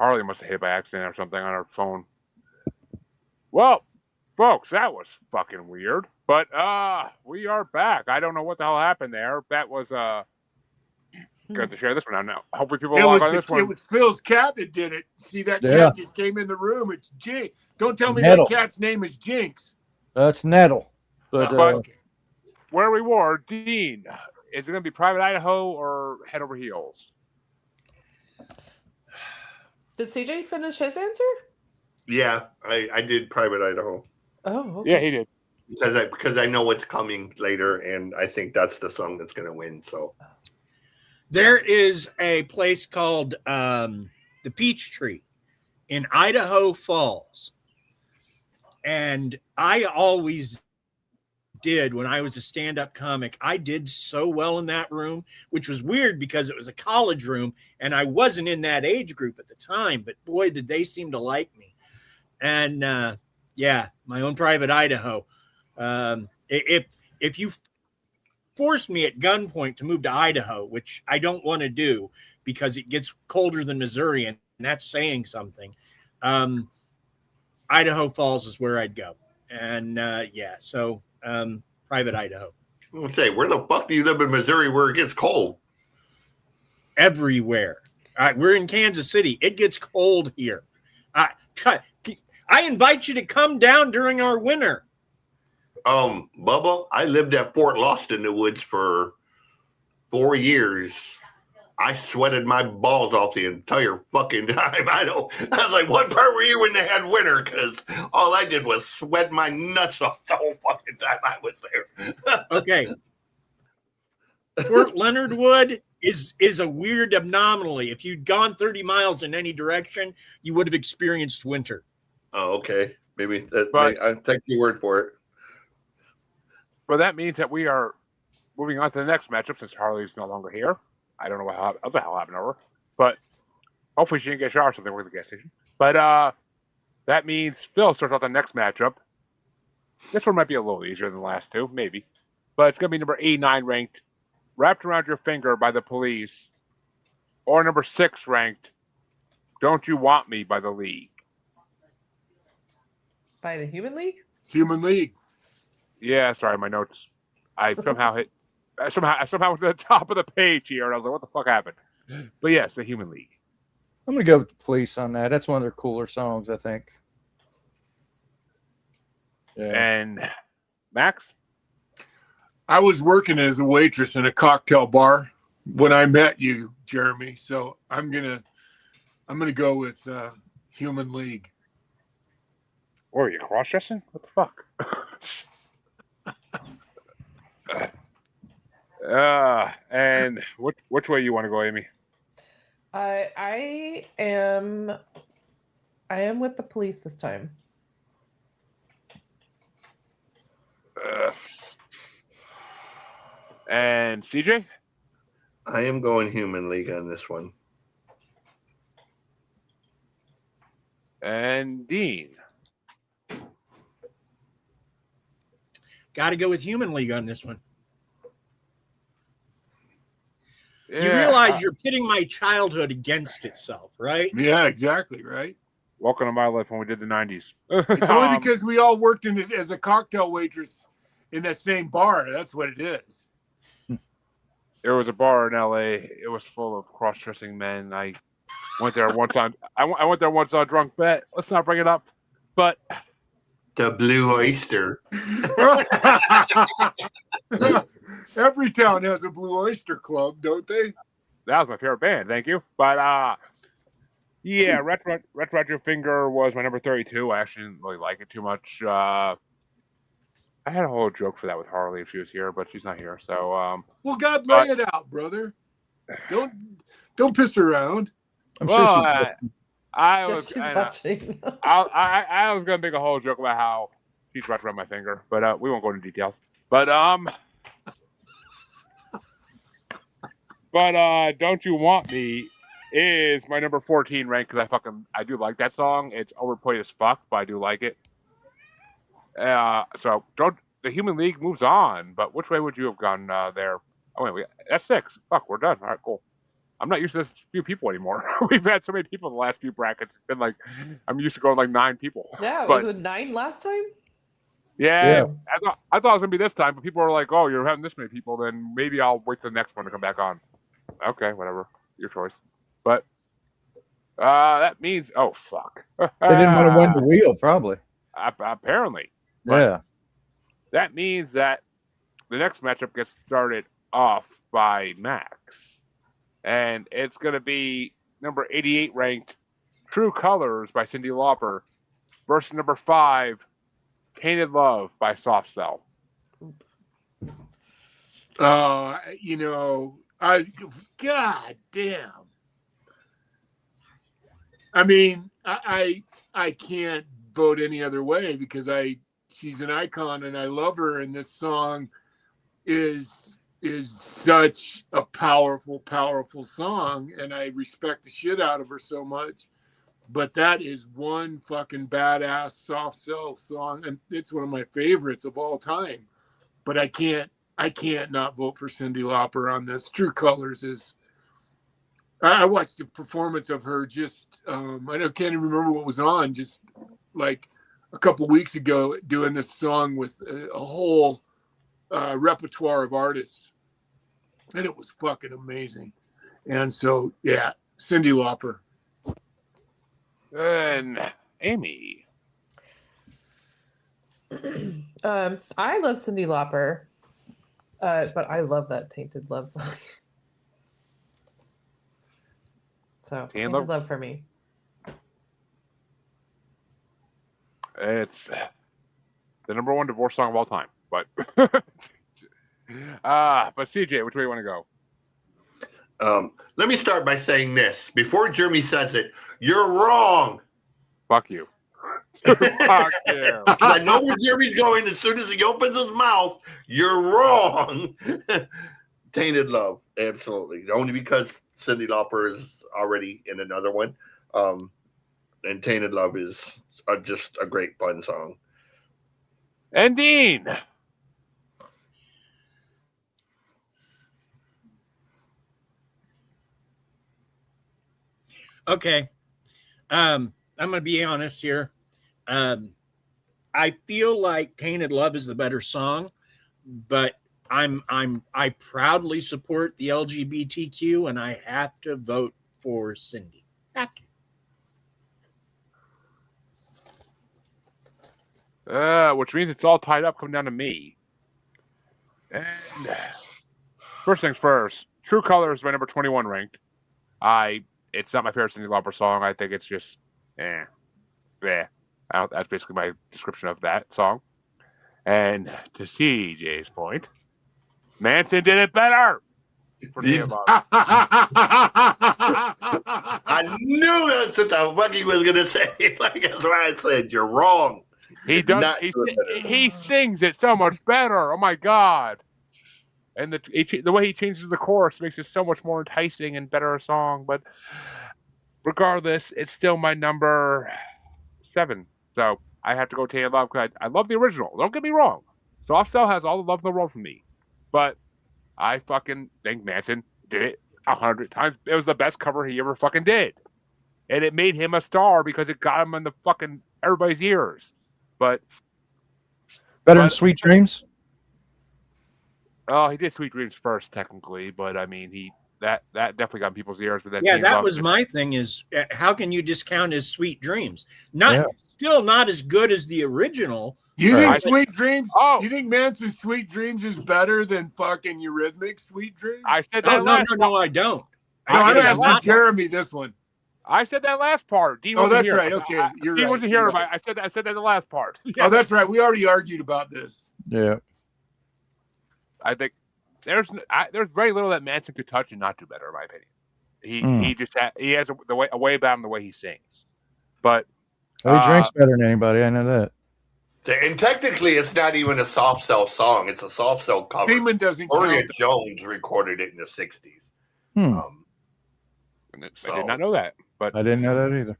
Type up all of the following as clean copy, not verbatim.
Harley must have hit by accident or something on her phone. Well, folks, that was fucking weird. But we are back. I don't know what the hell happened there. That was got to share this one out now. Hopefully people log on this one. It was Phil's cat that did it. See, that cat just came in the room. It's Jinx. Don't tell me Nettle. that cat's name is Jinx. That's Nettle. But where we were, Dean, is it going to be Private Idaho or Head Over Heels? Did CJ finish his answer? Yeah, I did Private Idaho. Oh, okay. Yeah, he did. Because I know what's coming later, and I think that's the song that's going to win. So there is a place called the Peachtree in Idaho Falls, and I always did when I was a stand-up comic. I did so well in that room, which was weird because it was a college room, and I wasn't in that age group at the time. But boy, did they seem to like me. And yeah, my own Private Idaho. If you forced me at gunpoint to move to Idaho, which I don't want to do because it gets colder than Missouri, and that's saying something, Idaho Falls is where I'd go. And yeah, so Private Idaho. I'm going to say, where the fuck do you live in Missouri where it gets cold? Everywhere. We're in Kansas City. It gets cold here. I invite you to come down during our winter. Bubba, I lived at Fort Lost in the Woods for 4 years. I sweated my balls off the entire fucking time. I was like, what part were you when they had winter? Because all I did was sweat my nuts off the whole fucking time I was there. Okay. Fort Leonard Wood is a weird anomaly. If you'd gone 30 miles in any direction, you would have experienced winter. Oh, okay. Maybe I'll take your word for it. But that means that we are moving on to the next matchup since Harley's no longer here. I don't know what the hell happened to her. But hopefully she didn't get shot or something with the gas station. But that means Phil starts off the next matchup. This one might be a little easier than the last two, maybe. But it's going to be number 89 ranked, Wrapped Around Your Finger by the Police. Or number 6 ranked, Don't You Want Me by the League. By the Human League? Human League. Yeah, sorry, my notes. I somehow went to the top of the page here, and I was like, what the fuck happened? But yes, the Human League. I'm going to go with the Police on that. That's one of their cooler songs, I think. Yeah. And Max? I was working as a waitress in a cocktail bar when I met you, Jeremy. So I'm gonna go with Human League. Or are you cross-dressing? What the fuck? And which way you want to go, Amy? I am with the Police this time. And CJ? I am going Human League on this one. And Dean? Got to go with Human League on this one. Yeah. You realize you're pitting my childhood against itself, right? Yeah, exactly, right? Welcome to my life when we did the 90s. It's only because we all worked as a cocktail waitress in that same bar. That's what it is. There was a bar in LA. It was full of cross-dressing men. I went there once on a drunk bet. Let's not bring it up. But the Blue Oyster. Every town has a Blue Oyster Club, don't they? That was my favorite band. Thank you. But yeah, Red Your Finger was my number 32. I actually didn't really like it too much. I had a whole joke for that with Harley if she was here, but she's not here. So well, God, lay it out, brother. Don't piss around. I'm sure she's watching. I was gonna make a whole joke about how she's wrapped around my finger, but we won't go into details. But Don't You Want Me is my number 14 rank because I do like that song. It's overplayed as fuck, but I do like it. So the Human League moves on, but which way would you have gone there? Oh wait, that's 6. Fuck, we're done. All right, cool. I'm not used to this few people anymore. We've had so many people in the last few brackets. It's been like I'm used to going like 9 people. Yeah, But was it 9 last time? yeah, Yeah. I thought it was gonna be this time, but people were like, "Oh, you're having this many people, then maybe I'll wait for the next one to come back on." Okay, whatever, your choice. But that means fuck. They didn't want to win the wheel, probably. Apparently. But Yeah. that means that the next matchup gets started off by Max. And it's going to be number 88 ranked True Colors by Cyndi Lauper versus number 5 Tainted Love by Soft Cell. God damn. I mean, I can't vote any other way because she's an icon and I love her, and this song is such a powerful song, and I respect the shit out of her so much. But that is one fucking badass Soft Cell song, and it's one of my favorites of all time. But I can't not vote for Cyndi Lauper on this. True Colors is. I watched a performance of her just. I can't even remember what was on. Just like a couple weeks ago, doing this song with a whole repertoire of artists, and it was fucking amazing. And so, yeah, Cyndi Lauper. And Amy. I love Cyndi Lauper, but I love that Tainted Love song. So Tainted Love for me. It's the number 1 divorce song of all time. But but CJ, which way you want to go? Let me start by saying this. Before Jeremy says it, you're wrong. Fuck you. Fuck you. I know where Jeremy's going as soon as he opens his mouth. You're wrong. Tainted Love, absolutely. Only because Cyndi Lauper is already in another one. And Tainted Love is just a great fun song. And Dean. Okay. I'm going to be honest here. I feel like Tainted Love is the better song, but I proudly support the LGBTQ, and I have to vote for Cyndi. Have to. Which means it's all tied up, coming down to me. And first things first, True Colors by number 21 ranked. It's not my favorite Cyndi Lauper song. I think it's just, that's basically my description of that song. And to CJ's point, Manson did it better. I knew that's what the fuck he was gonna say. Like that's why I said you're wrong. He does. He sings it so much better. Oh my god! And the way he changes the chorus makes it so much more enticing and better a song. But regardless, it's still my number 7. So I have to go Tainted Love because I love the original. Don't get me wrong. Soft Cell has all the love in the world for me. But I fucking think Manson did it 100 times. It was the best cover he ever fucking did. And it made him a star because it got him in the fucking everybody's ears. But better than Sweet Dreams? Oh, he did Sweet Dreams first, technically, but I mean, that definitely got in people's ears. With that, yeah, that was my thing. Is how can you discount his Sweet Dreams? Still not as good as the original. You think Sweet Dreams? Oh, you think Manson's Sweet Dreams is better than fucking Eurythmics' Sweet Dreams? I said that. No, I don't. I'm asking Jeremy this one. I said that last part. Dean that's here. right. Okay, you're Dean right. wasn't here. Right. I said that in the last part. Yeah. Oh, that's right. We already argued about this. Yeah. I think there's very little that Manson could touch and not do better, in my opinion. He has a way about him the way he sings, but he drinks better than anybody. I know that. And technically, it's not even a Soft Cell song; it's a Soft Cell cover. Freeman doesn't. Gloria Jones recorded it in the '60s. I did not know that, but I didn't know that either.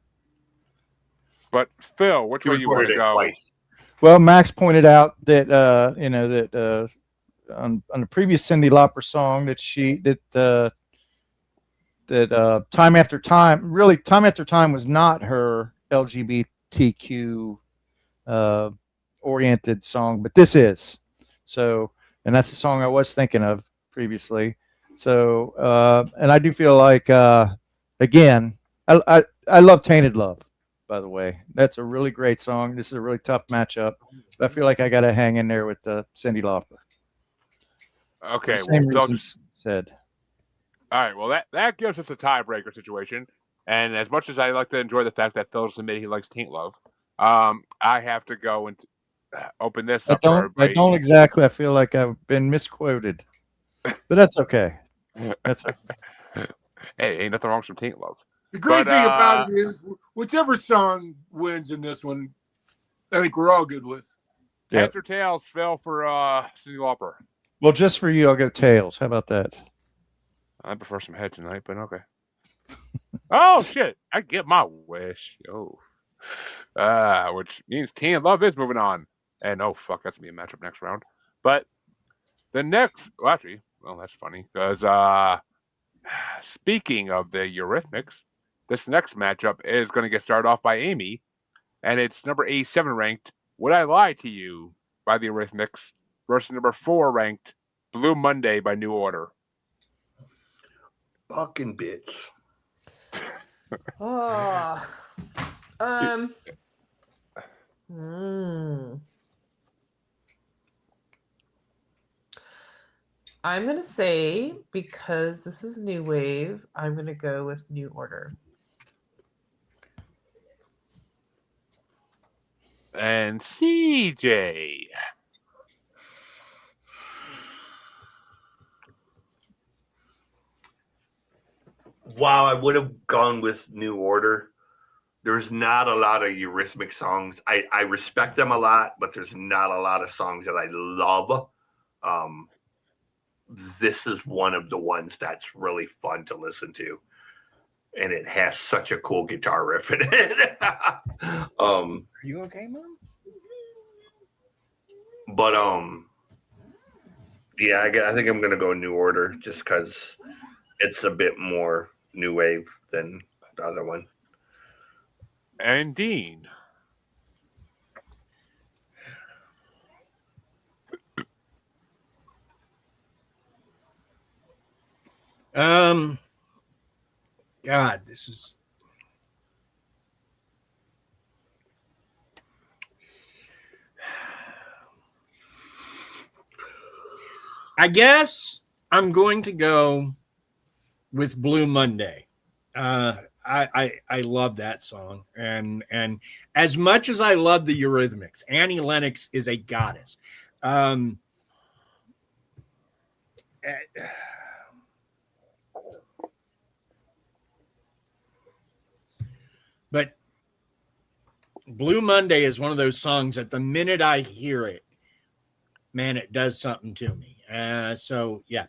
But Phil, which way you want to go? Twice. Well, Max pointed out that on the previous Cyndi Lauper song that that time after time, really, time after time was not her LGBTQ oriented song, but this is. So, and that's the song I was thinking of previously. So, and I do feel like, again, I love Tainted Love, by the way. That's a really great song. This is a really tough matchup. But I feel like I got to hang in there with Cyndi Lauper. Okay, For the well, same Phil reasons said. all right, well, that gives us a tiebreaker situation. And as much as I like to enjoy the fact that Phil's admitted he likes Taint Love, I have to go and open this I up for don't. I everybody. don't exactly. I feel like I've been misquoted, but that's okay. That's okay. Hey, ain't nothing wrong with some Taint Love. The great But, thing about it is, whichever song wins in this one, I think we're all good with. Yep. Heads or tails, Phil, for Cyndi Lauper. Well, just for you, I'll go tails. How about that? I prefer some head tonight, but okay. Oh shit! I get my wish. Oh, which means Teen Love is moving on. And oh fuck, that's gonna be a matchup next round. But the next, well, actually, well, that's funny because speaking of the Eurythmics, this next matchup is going to get started off by Amy, and it's number 87 ranked "Would I Lie to You" by the Eurythmics versus number 4 ranked "Blue Monday" by New Order. Fucking bitch. Oh. Hmm. I'm gonna say, because this is new wave, I'm gonna go with New Order. And CJ. Wow, I would have gone with New Order. There's not a lot of Eurythmic songs. I respect them a lot, but there's not a lot of songs that I love. This is one of the ones that's really fun to listen to. And it has such a cool guitar riff in it. Are you okay, Mom? But yeah, I think I'm gonna go New Order just because it's a bit more new wave than the other one. And Dean. God, this is. I guess I'm going to go with Blue Monday. I love that song, and as much as I love the Eurythmics, Annie Lennox is a goddess. But Blue Monday is one of those songs that the minute I hear it, man, it does something to me. So yeah,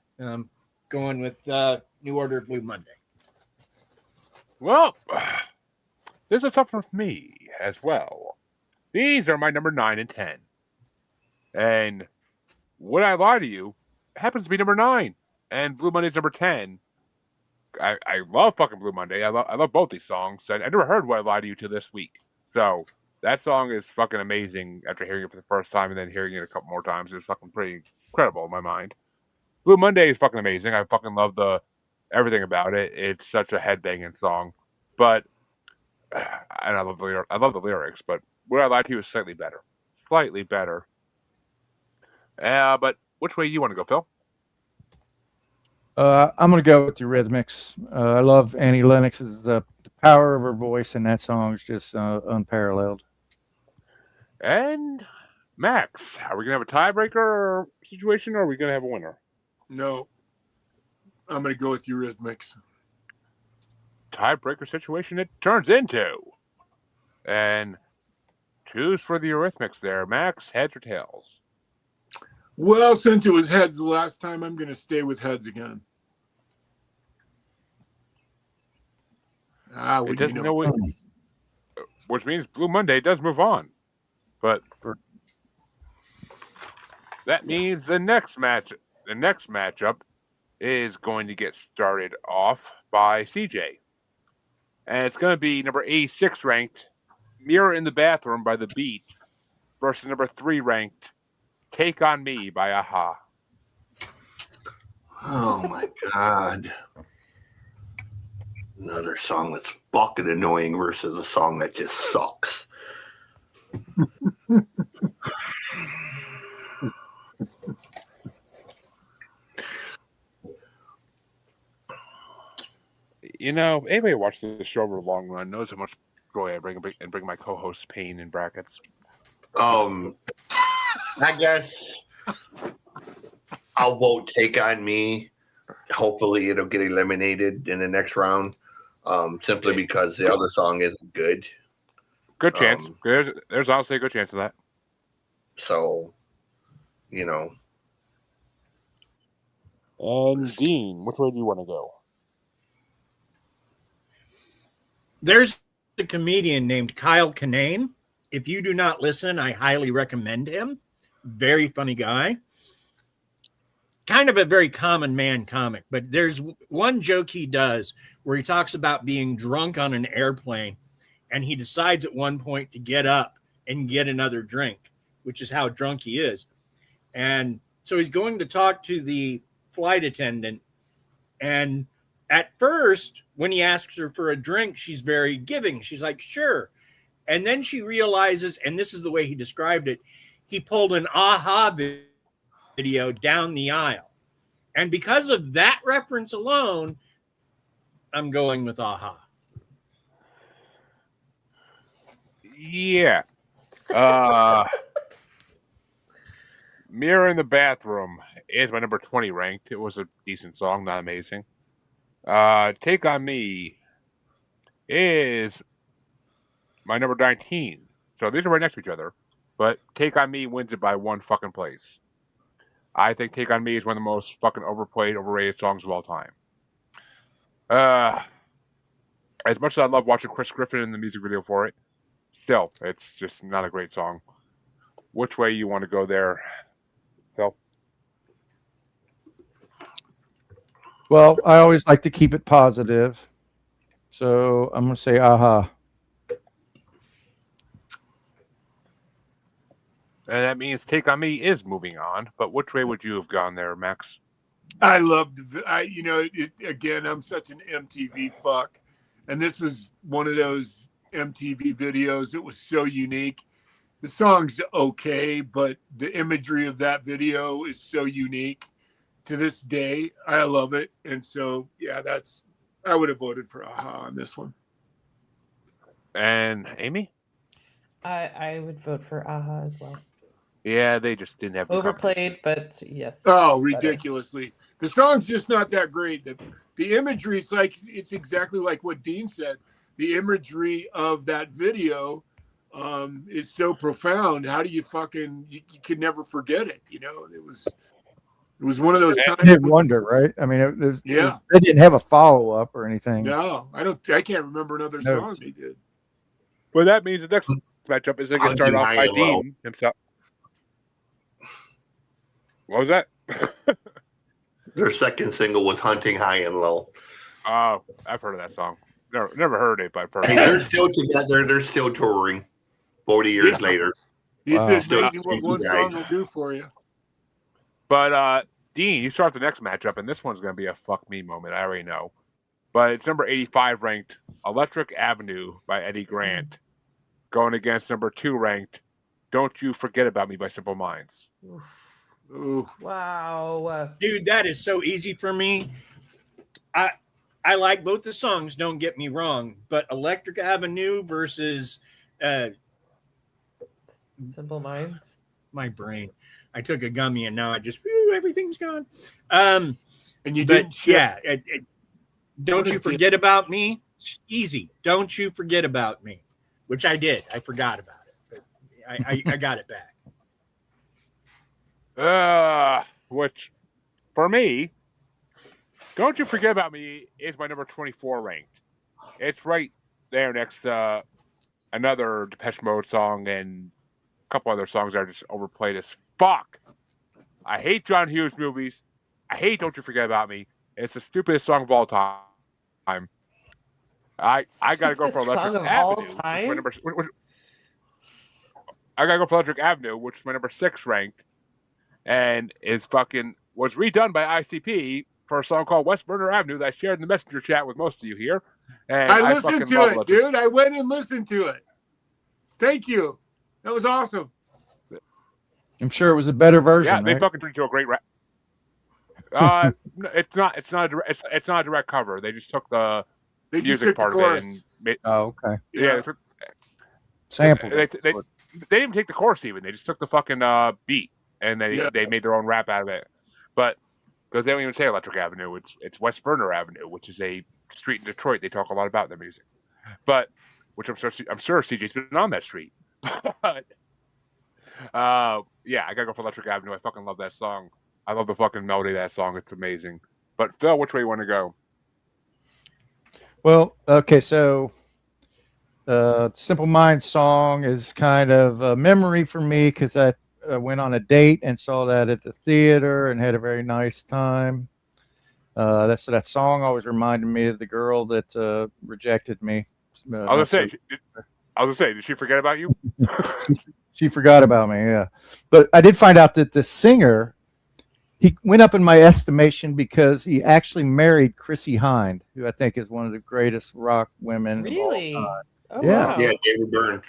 going with New Order, Blue Monday. Well, this is something for me as well. These are my number 9 and 10. And Would I Lie to You happens to be number 9. And Blue Monday's number 10. I love fucking Blue Monday. I love both these songs. I never heard Would I Lie to You till this week. So that song is fucking amazing after hearing it for the first time and then hearing it a couple more times. It was fucking pretty incredible in my mind. Blue Monday is fucking amazing. I fucking love everything about it. It's such a headbanging song. But and I love the lyrics, but Would I Lie to You is slightly better. Slightly better. But which way do you want to go, Phil? I'm going to go with the Eurythmics. I love Annie Lennox's the power of her voice in that song is just unparalleled. And Max, are we gonna have a tiebreaker situation, or are we gonna have a winner? No, I'm going to go with Eurythmics. Tiebreaker situation it turns into. And choose for the Eurythmics there. Max, heads or tails? Well, since it was heads the last time, I'm going to stay with heads again. It doesn't know what, which means Blue Monday does move on. But that means the next matchup is going to get started off by CJ. And it's going to be number 86 ranked, Mirror in the Bathroom by The Beat, versus number 3 ranked, Take on Me by Aha. Oh my God. Another song that's fucking annoying versus a song that just sucks. You know, anybody who watches the show over the long run knows how much joy I bring my co-host pain in brackets. I guess I'll vote Take on Me. Hopefully it'll get eliminated in the next round. Simply because the other song isn't good. Good chance. There's honestly a good chance of that. So, you know. And Dean, which way do you want to go? There's a comedian named Kyle Kinane. If you do not listen, I highly recommend him. Very funny guy. Kind of a very common man comic, but there's one joke he does where he talks about being drunk on an airplane, and he decides at one point to get up and get another drink, which is how drunk he is. And so he's going to talk to the flight attendant, and at first, when he asks her for a drink, she's very giving. She's like, sure. And then she realizes, and this is the way he described it, he pulled an Aha video down the aisle. And because of that reference alone, I'm going with Aha. Yeah. Mirror in the Bathroom is my number 20 ranked. It was a decent song, not amazing. Take on Me is my number 19. So these are right next to each other. But Take on Me wins it by one fucking place. I think Take on Me is one of the most fucking overplayed, overrated songs of all time. As much as I love watching Chris Griffin in the music video for it, still, it's just not a great song. Which way you want to go there, Phil? Well, I always like to keep it positive. So I'm going to say Aha. And that means Take on Me is moving on. But which way would you have gone there, Max? I loved, again, I'm such an MTV fuck. And this was one of those MTV videos that was so unique. The song's okay, but the imagery of that video is so unique to this day. I love it. And so, yeah, I would have voted for Aha on this one. And Amy? I would vote for Aha as well. Yeah, they just didn't have the Overplayed, but yes. Oh, better. ridiculously. The song's just not that great. The imagery, it's exactly like what Dean said. The imagery of that video is so profound. How do you you could never forget it? You know, it was one of those times. I did wonder, right? I mean, Yeah. they didn't have a follow up or anything. No, I can't remember another song they did. Well, that means the next matchup is going to start off by Dean himself. What was that? Their second single was Hunting High and Low. Oh, I've heard of that song. Never heard it, but I've heard Hey, it. they're still together. They're still touring 40 years later. It's Wow. just amazing what one song will do for you. But Dean, you start the next matchup, and this one's going to be a fuck me moment. I already know. But it's number 85 ranked Electric Avenue by Eddie Grant, going against number 2 ranked Don't You Forget About Me by Simple Minds. Ooh. Wow. Dude, that is so easy for me. I like both the songs, don't get me wrong, but Electric Avenue versus Simple Minds. my brain. I took a gummy and now I just everything's gone. And you did, Don't You Forget About Me. Easy. Don't you forget about me, which I did. I forgot about it, but I got it back. Which, for me, Don't You Forget About Me is my number 24 ranked. It's right there next to another Depeche Mode song and a couple other songs that are just overplayed as fuck. I hate John Hughes movies. I hate Don't You Forget About Me. It's the stupidest song of all time. I gotta go for Stupidest Electric song of Avenue. all Which is my time? I gotta go for Electric Avenue, which is my number 6 ranked, and was redone by ICP for a song called West Burner Avenue that I shared in the messenger chat with most of you here. And I I listened fucking to love it, Electric. dude. I went and listened to it. Thank you. That was awesome. I'm sure it was a better version. Yeah, they right? fucking turned into a great rap. It's not it's not a direct cover. They just took the They just music took the part of it chorus. and made, Oh, okay. yeah, Yeah. Sampled they, it. they, they didn't even take the chorus even. They just took the fucking beat and Yeah. they made their own rap out of it. But because they don't even say Electric Avenue, it's West Burner Avenue, which is a street in Detroit. They talk a lot about in their music, but which I'm sure CJ's been on that street. But yeah, I gotta go for Electric Avenue. I fucking love that song. I love the fucking melody of that song. It's amazing. But Phil, which way you want to go? Well, okay, so Simple Minds song is kind of a memory for me because I went on a date and saw that at the theater and had a very nice time. That song always reminded me of the girl that rejected me. I was gonna say, did she forget about you? She forgot about me, yeah. But I did find out that the singer, he went up in my estimation because he actually married Chrissy Hind, who I think is one of the greatest rock women Really? of all time. Oh, Yeah. wow. Yeah, David Byrne.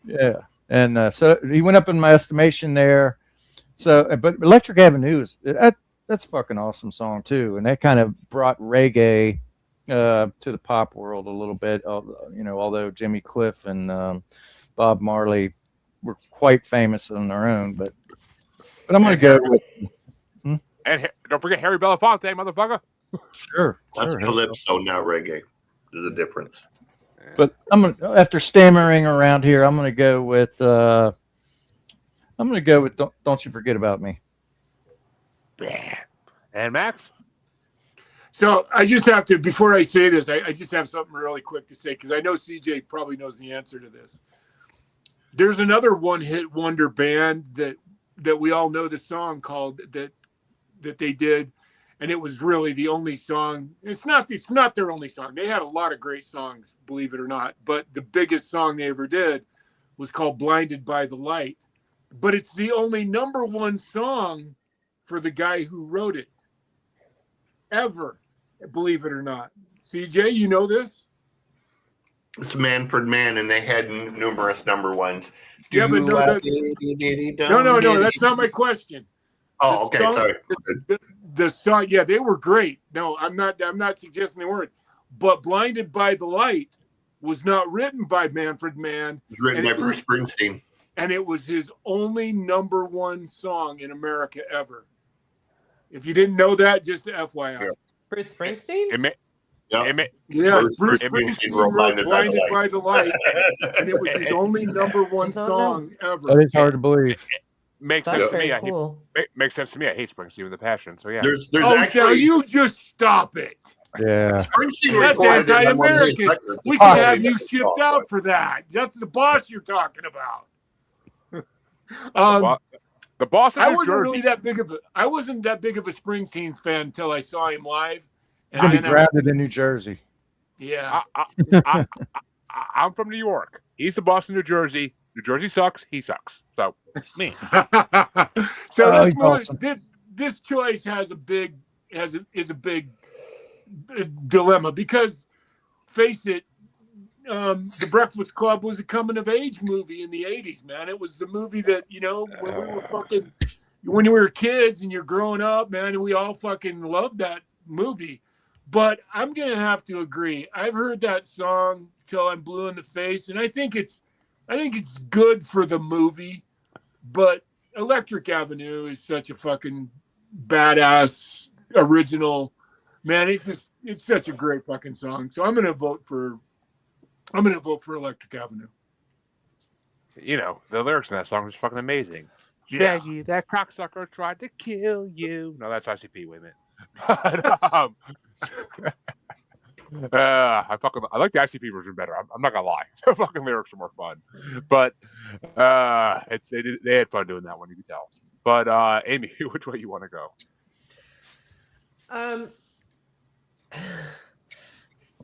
Yeah, and so he went up in my estimation there. So, but Electric Avenue that's a fucking awesome song too, and that kind of brought reggae to the pop world a little bit. Although Jimmy Cliff and Bob Marley were quite famous on their own, but I'm gonna go with And don't forget Harry Belafonte, motherfucker. sure. That's calypso, not reggae. There's a difference. But I'm gonna, after stammering around here, I'm gonna go with Don't You Forget About Me. And Max? So I just have to, before I say this, I just have something really quick to say because I know CJ probably knows the answer to this. There's another one-hit wonder band that we all know the song called that they did, and it was really the only song. It's not their only song. They had a lot of great songs, believe it or not, but the biggest song they ever did was called "Blinded by the Light." But it's the only number one song for the guy who wrote it ever, believe it or not. CJ, you know this? It's Manfred Mann, and they had numerous number ones. Yeah, but no, that's not my question. Oh, okay, sorry. The song, yeah, they were great. No, I'm not suggesting they weren't. But "Blinded by the Light" was not written by Manfred Mann. It was written by Bruce Springsteen. And it was his only number one song in America ever. If you didn't know that, just FYI. Yeah. Bruce Springsteen? Yes, Bruce Springsteen Springsteen wrote wrote "Blinded by the Light," and it was his only number one Did not song ever. That is hard to believe. Makes That's sense to very me. cool. Makes sense to me. I hate Springsteen with a passion. So yeah. There's Now actually you just stop it. Yeah. Springsteen That's recorded it on one of his anti-American. records. We can It's have you already shipped been out for that. That's the boss you're talking about. The boss of I New wasn't Jersey. really that big of a Springsteen fan until I saw him live. He's gonna be grounded in New Jersey. Yeah. I'm from New York. He's the boss of New Jersey. New Jersey sucks. He sucks. So me. So he's awesome. this choice is a big dilemma because, face it, The Breakfast Club was a coming of age movie in the 80s, man. It was the movie that, when we were kids and you're growing up, man, and we all fucking loved that movie. But I'm gonna have to agree. I've heard that song till I'm blue in the face, and I think it's good for the movie. But Electric Avenue is such a fucking badass original, man. It's such a great fucking song. So I'm gonna vote for Electric Avenue. The lyrics in that song is fucking amazing. Yeah. Shaggy, that cocksucker tried to kill you. No, that's ICP. Wait a minute. But, I like the ICP version better. I'm not gonna lie. The fucking lyrics are more fun. But they had fun doing that one. You can tell. But Amy, which way you want to go?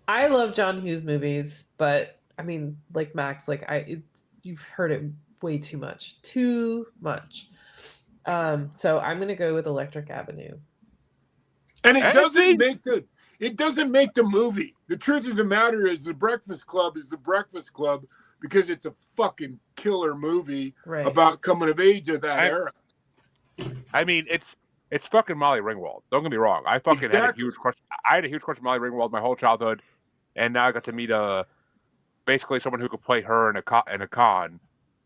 I love John Hughes movies, but I mean, like Max, you've heard it way too much, too much. So I'm gonna go with Electric Avenue. And it See? doesn't make the movie. The truth of the matter is The Breakfast Club is The Breakfast Club because it's a fucking killer movie Right. about coming of age of that era. I mean, it's fucking Molly Ringwald. Don't get me wrong. I fucking had a Exactly. huge crush. I had a huge crush on Molly Ringwald my whole childhood, and now I got to meet basically someone who could play her in a con.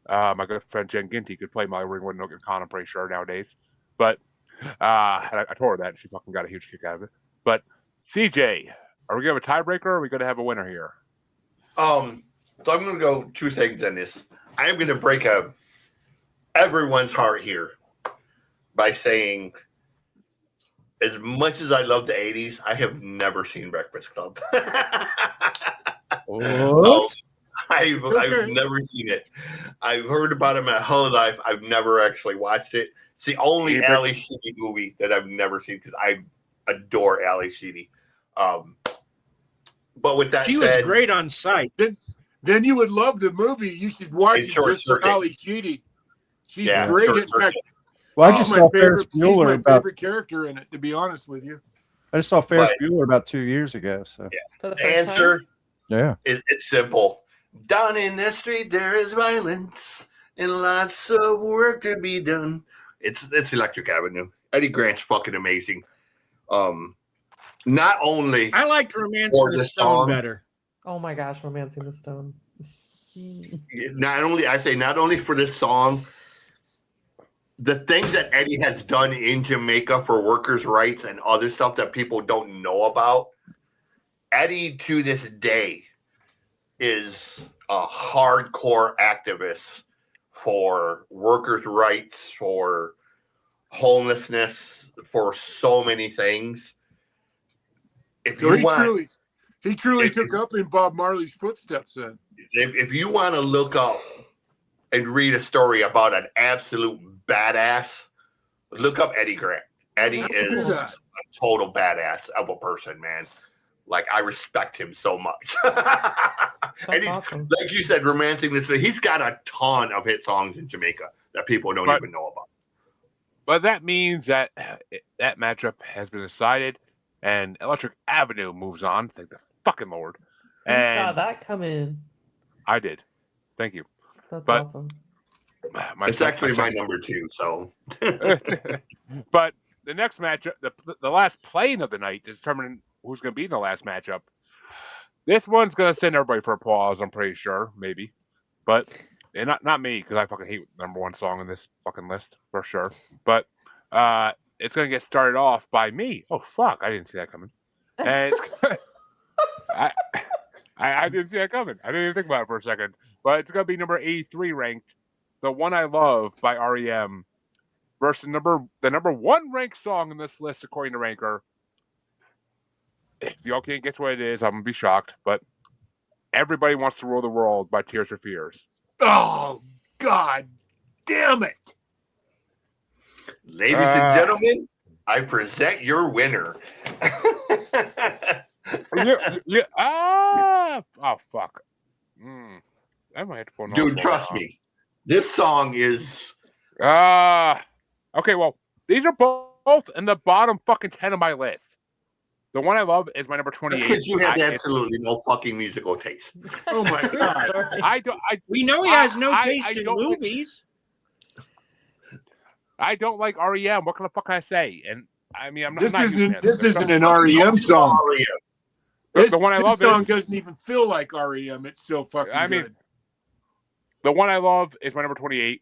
My good friend Jen Ginty could play Molly Ringwald in a con. I'm pretty sure nowadays. But I told her that, and she fucking got a huge kick out of it. But CJ, are we gonna have a tiebreaker? Or are we gonna have a winner here? So I'm going to go two things on this. I am going to break everyone's heart here by saying, as much as I love the 80s, I have never seen Breakfast Club. What? I've never seen it. I've heard about it my whole life. I've never actually watched it. It's the only Ali Sheedy movie that I've never seen because I adore Ali Sheedy. But with that She said, was great on sight. Then you would love the movie. You should watch it just for Ali Sheedy. She's great. In fact, Well, I just saw Ferris she's Bueller my about. favorite character in it, to be honest with you. I just saw Ferris Bueller about 2 years ago. So For the the first answer time? yeah, it's simple. Down in the street there is violence and lots of work to be done. It's Electric Avenue. Eddie Grant's fucking amazing. Not only I liked Romancing For the the Stone song. better. Oh my gosh, Romancing the Stone. not only for this song, the things that Eddie has done in Jamaica for workers' rights and other stuff that people don't know about. Eddie to this day is a hardcore activist for workers' rights, for homelessness, for so many things. If So you want, he truly took up in Bob Marley's footsteps then. if you want to look up and read a story about an absolute badass, look up Eddie Grant. Eddie is a total badass of a person, man. Like, I respect him so much. And he's, awesome. like you said, Romancing this, he's got a ton of hit songs in Jamaica that people don't even know about. But that means that that matchup has been decided, and Electric Avenue moves on. Thank the fucking Lord. Who And saw that come in? I did. Thank you. That's But- awesome. It's actually my number 2, so. But the next matchup, the last playing of the night, is determining who's going to be in the last matchup. This one's going to send everybody for applause, I'm pretty sure, maybe. But and not me, because I fucking hate the number one song on this fucking list, for sure. But it's going to get started off by me. Oh, fuck, I didn't see that coming. And I didn't see that coming. I didn't even think about it for a second. But it's going to be number 83 ranked, The One I Love by REM, versus the number one ranked song in this list, according to Ranker. If y'all can't guess what it is, I'm going to be shocked. But Everybody Wants to Rule the World by Tears for Fears. Oh, God damn it. Ladies and gentlemen, I present your winner. Oh, fuck. I might have to pull another Dude, one trust off. me. This song is. Okay, well, these are both in the bottom fucking 10 of my list. The One I Love is my number 28. Because you have absolutely no fucking musical taste. Oh, my God. We know he has no I taste in don't- movies. I don't like REM. What kind of fuck can I say? And I mean, I'm not. This I'm not isn't using this that. isn't an REM song. The one I love This song is doesn't even feel like REM. It's so fucking I mean, good. The One I Love is my number 28.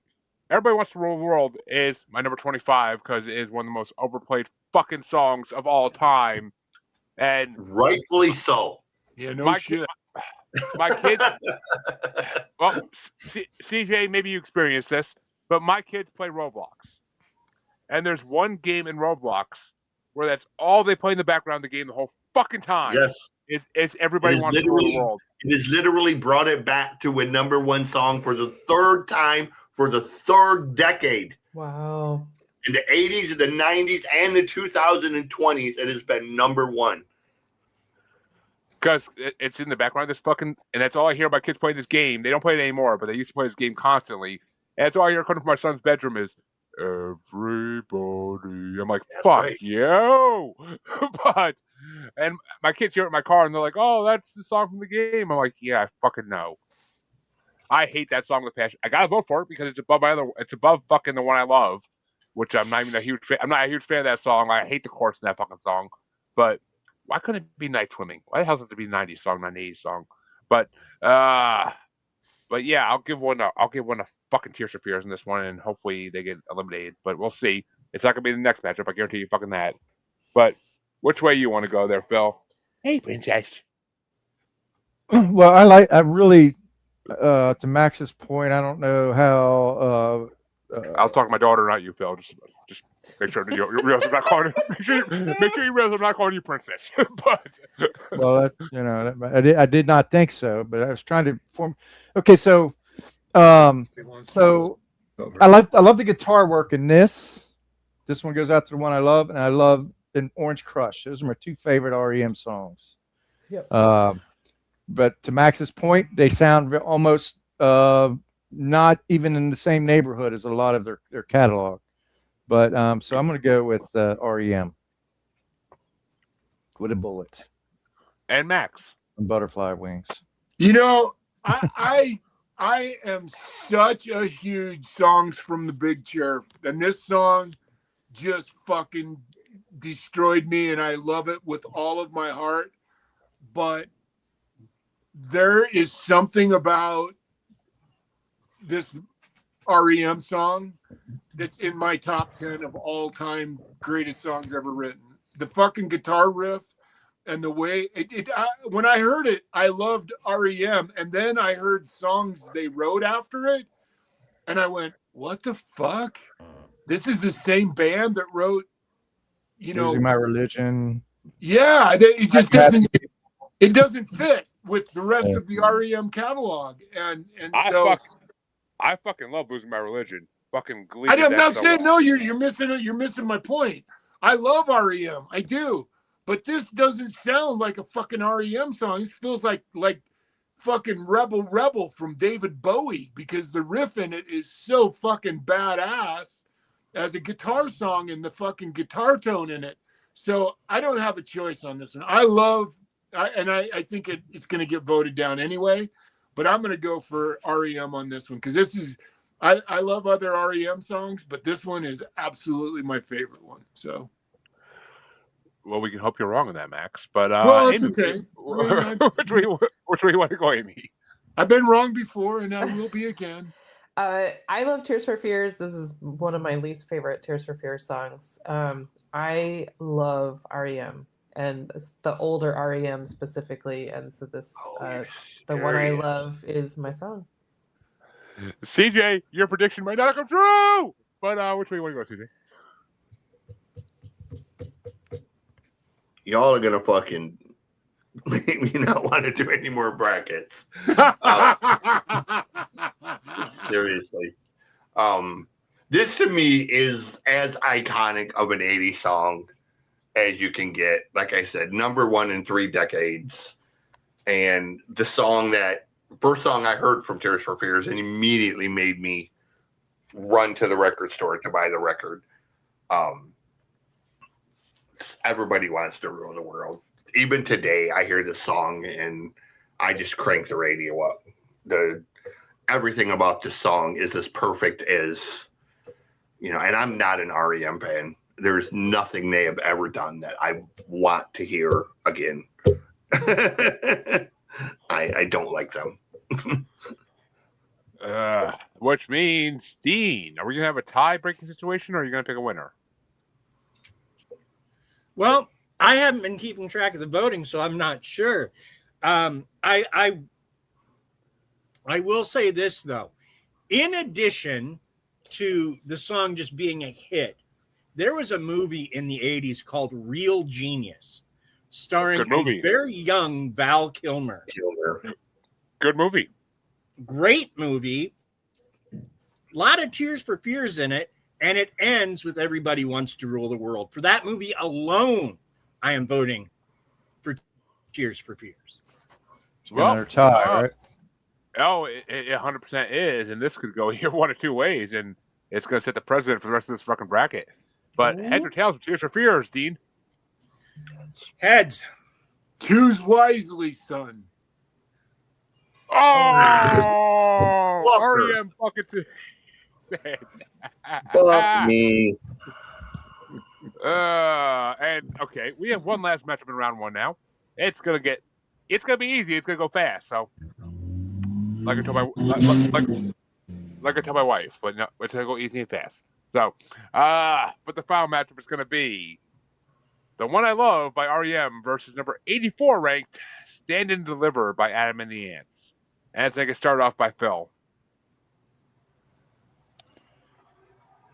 Everybody Wants to Rule the World is my number 25 because it is one of the most overplayed fucking songs of all time. And rightfully so. Yeah, no shit. My kids. Well, CJ, maybe you experienced this, but my kids play Roblox. And there's one game in Roblox where that's all they play in the background of the game the whole fucking time. Yes. Is Everybody Wants to Rule the World. It has literally brought it back to a number one song for the third time for the third decade. Wow. In the 80s, the 90s, and the 2020s, it has been number one. because it's in the background of this fucking, and that's all I hear about kids playing this game. They don't play it anymore, but they used to play this game constantly. And that's all I hear coming from my son's bedroom is everybody. I'm like, That's fuck right. you. But, and my kids hear it in my car and they're like, oh, that's the song from the game. I'm like, yeah, I fucking know. I hate that song with passion. I gotta vote for it because it's above it's above fucking the one I love, which I'm not even a huge fan. I'm not a huge fan of that song. I hate the chorus in that fucking song. But why couldn't it be Night Swimming? Why the hell does it have to be a '90s song, not an '80s song? But yeah, I'll give one a fucking Tears for Fears in this one, and hopefully they get eliminated. But we'll see. It's not gonna be the next matchup. I guarantee you fucking that. But which way you want to go there, Phil? Hey, princess. Well, I really, to Max's point, I don't know how. I was talking to my daughter, not you, Phil. Just make sure that you realize I'm not calling. Make sure you realize I'm not calling you princess. But well, I did not think so, but I was trying to form. Okay, so I love the guitar work in this. This one goes out to the one I love, and I love in Orange Crush. Those are my two favorite REM songs. Yep. But to Max's point, they sound almost not even in the same neighborhood as a lot of their catalog. But so I'm going to go with REM with a bullet and Max and Butterfly Wings. You know, I am such a huge Songs from the Big Chair, and this song just fucking destroyed me, and I love it with all of my heart. But there is something about this REM song that's in my top 10 of all time greatest songs ever written. The fucking guitar riff and the way when I heard it, I loved REM, and then I heard songs they wrote after it, and I went, "What the fuck? This is the same band that wrote, Losing My Religion." Yeah, it just doesn't. It doesn't fit with the rest of the REM catalog, and I fucking love Losing My Religion. Fucking Glee. I'm not saying no. You're missing my point. I love REM. I do. But this doesn't sound like a fucking REM song. This feels like fucking Rebel from David Bowie, because the riff in it is so fucking badass as a guitar song and the fucking guitar tone in it. So I don't have a choice on this one. I think it's going to get voted down anyway, but I'm going to go for REM on this one because this is I love other REM songs, but this one is absolutely my favorite one. So. Well, we can hope you're wrong on that, Max. But well, it's Amy, okay. which way you want to go, Amy? I've been wrong before, and I will be again. I love Tears for Fears. This is one of my least favorite Tears for Fears songs. I love REM, and it's the older REM specifically, and so this the one I love is my song. CJ, your prediction might not come true, but which way you want to go, CJ? Y'all are gonna fucking make me not want to do any more brackets. Seriously. This to me is as iconic of an 80s song as you can get. Like I said, number one in 3 decades. And the first song I heard from Tears for Fears and immediately made me run to the record store to buy the record. Everybody Wants to Rule the World. Even today, I hear this song and I just crank the radio up. Everything about this song is as perfect as, and I'm not an REM fan. There's nothing they have ever done that I want to hear again. I don't like them. Which means, Dean, are we going to have a tie-breaking situation, or are you going to pick a winner? Well, I haven't been keeping track of the voting, so I'm not sure. I will say this, though. In addition to the song just being a hit, there was a movie in the 80s called Real Genius, starring a very young Val Kilmer. Good movie. Great movie. A lot of Tears for Fears in it. And it ends with Everybody Wants to Rule the World. For that movie alone, I am voting for Tears for Fears. going to tie, right? Oh, it 100% is, and this could go here one of two ways, and it's going to set the precedent for the rest of this fucking bracket. But heads or tails with Tears for Fears, Dean? Heads. Choose wisely, son. Oh, REM fucking Fuck me. And okay, we have one last matchup in round one now. It's gonna be easy. It's gonna go fast. So, like I told my like I told my wife, but no, it's gonna go easy and fast. So, but the final matchup is gonna be The One I Love by REM versus number 84 ranked Stand and Deliver by Adam and the Ants. And it's gonna start off by Phil.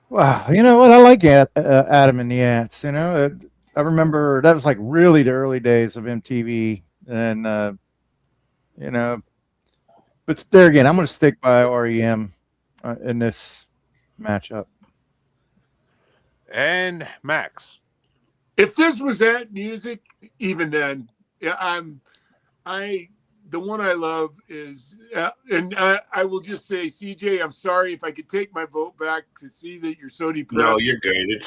Wow, you know what? I like Adam and the Ants. You know, I remember that was like really the early days of MTV, and you know, but there again, I'm going to stick by REM in this matchup. And Max. If this was at music, even then, yeah, the One I Love is, and I will just say, CJ, I'm sorry if I could take my vote back to see that you're so depressed. No, you're good. It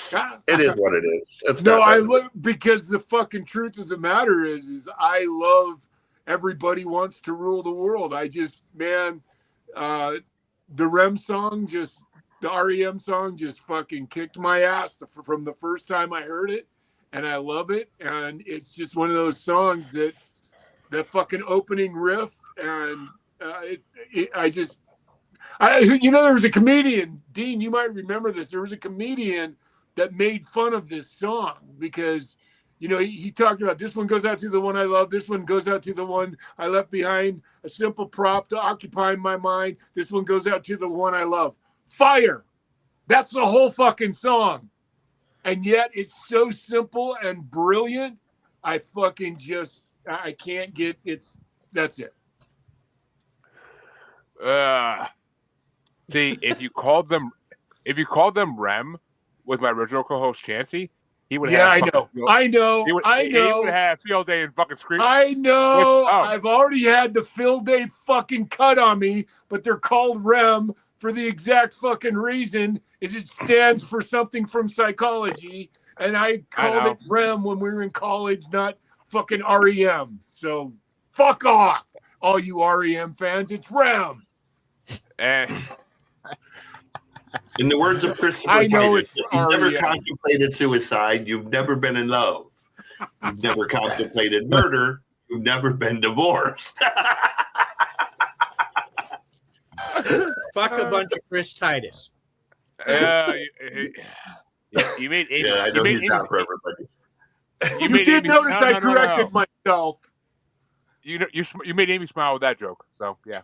is what it is. It's No, not I bad. look, because the fucking truth of the matter is I love Everybody Wants to Rule the World. I just, man, the REM song the REM song just fucking kicked my ass from the first time I heard it, and I love it. And it's just one of those songs that fucking opening riff, and there was a comedian, Dean, you might remember this. There was a comedian that made fun of this song because, you know, he talked about this one goes out to the one I love. This one goes out to the one I left behind, a simple prop to occupy my mind. This one goes out to the one I love. Fire. That's the whole fucking song. And yet it's so simple and brilliant. I fucking I can't get that's it. See, if you called them REM with my original co-host Chancey, he would have. I know. He would have field day and fucking scream. I know. I've already had the field day fucking cut on me, but they're called REM for the exact fucking reason is it stands for something from psychology, and I called it REM when we were in college, not fucking REM. So fuck off, all you REM fans. It's REM. In the words of Christopher I know Titus, it's you've never REM. contemplated suicide, you've never been in love. You've never contemplated murder, you've never been divorced. Fuck a bunch of Chris Titus. You made Amy. Yeah, I know he's not for everybody. You did notice I corrected myself. You made Amy smile with that joke. So yeah.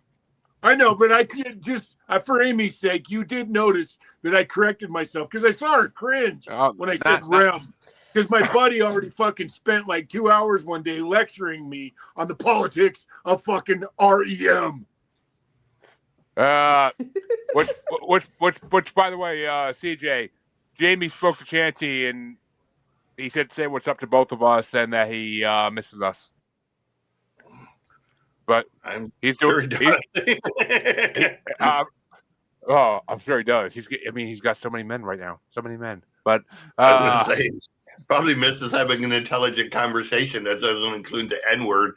I know, but I could just for Amy's sake, you did notice that I corrected myself because I saw her cringe when I said REM. Because my buddy already fucking spent like 2 hours one day lecturing me on the politics of fucking REM. Which by the way, CJ, Jamie spoke to Chancey and he said say what's up to both of us and that he misses us. But he's doing. I'm sure he does. He's got so many men right now, so many men. But probably misses having an intelligent conversation that doesn't include the N word.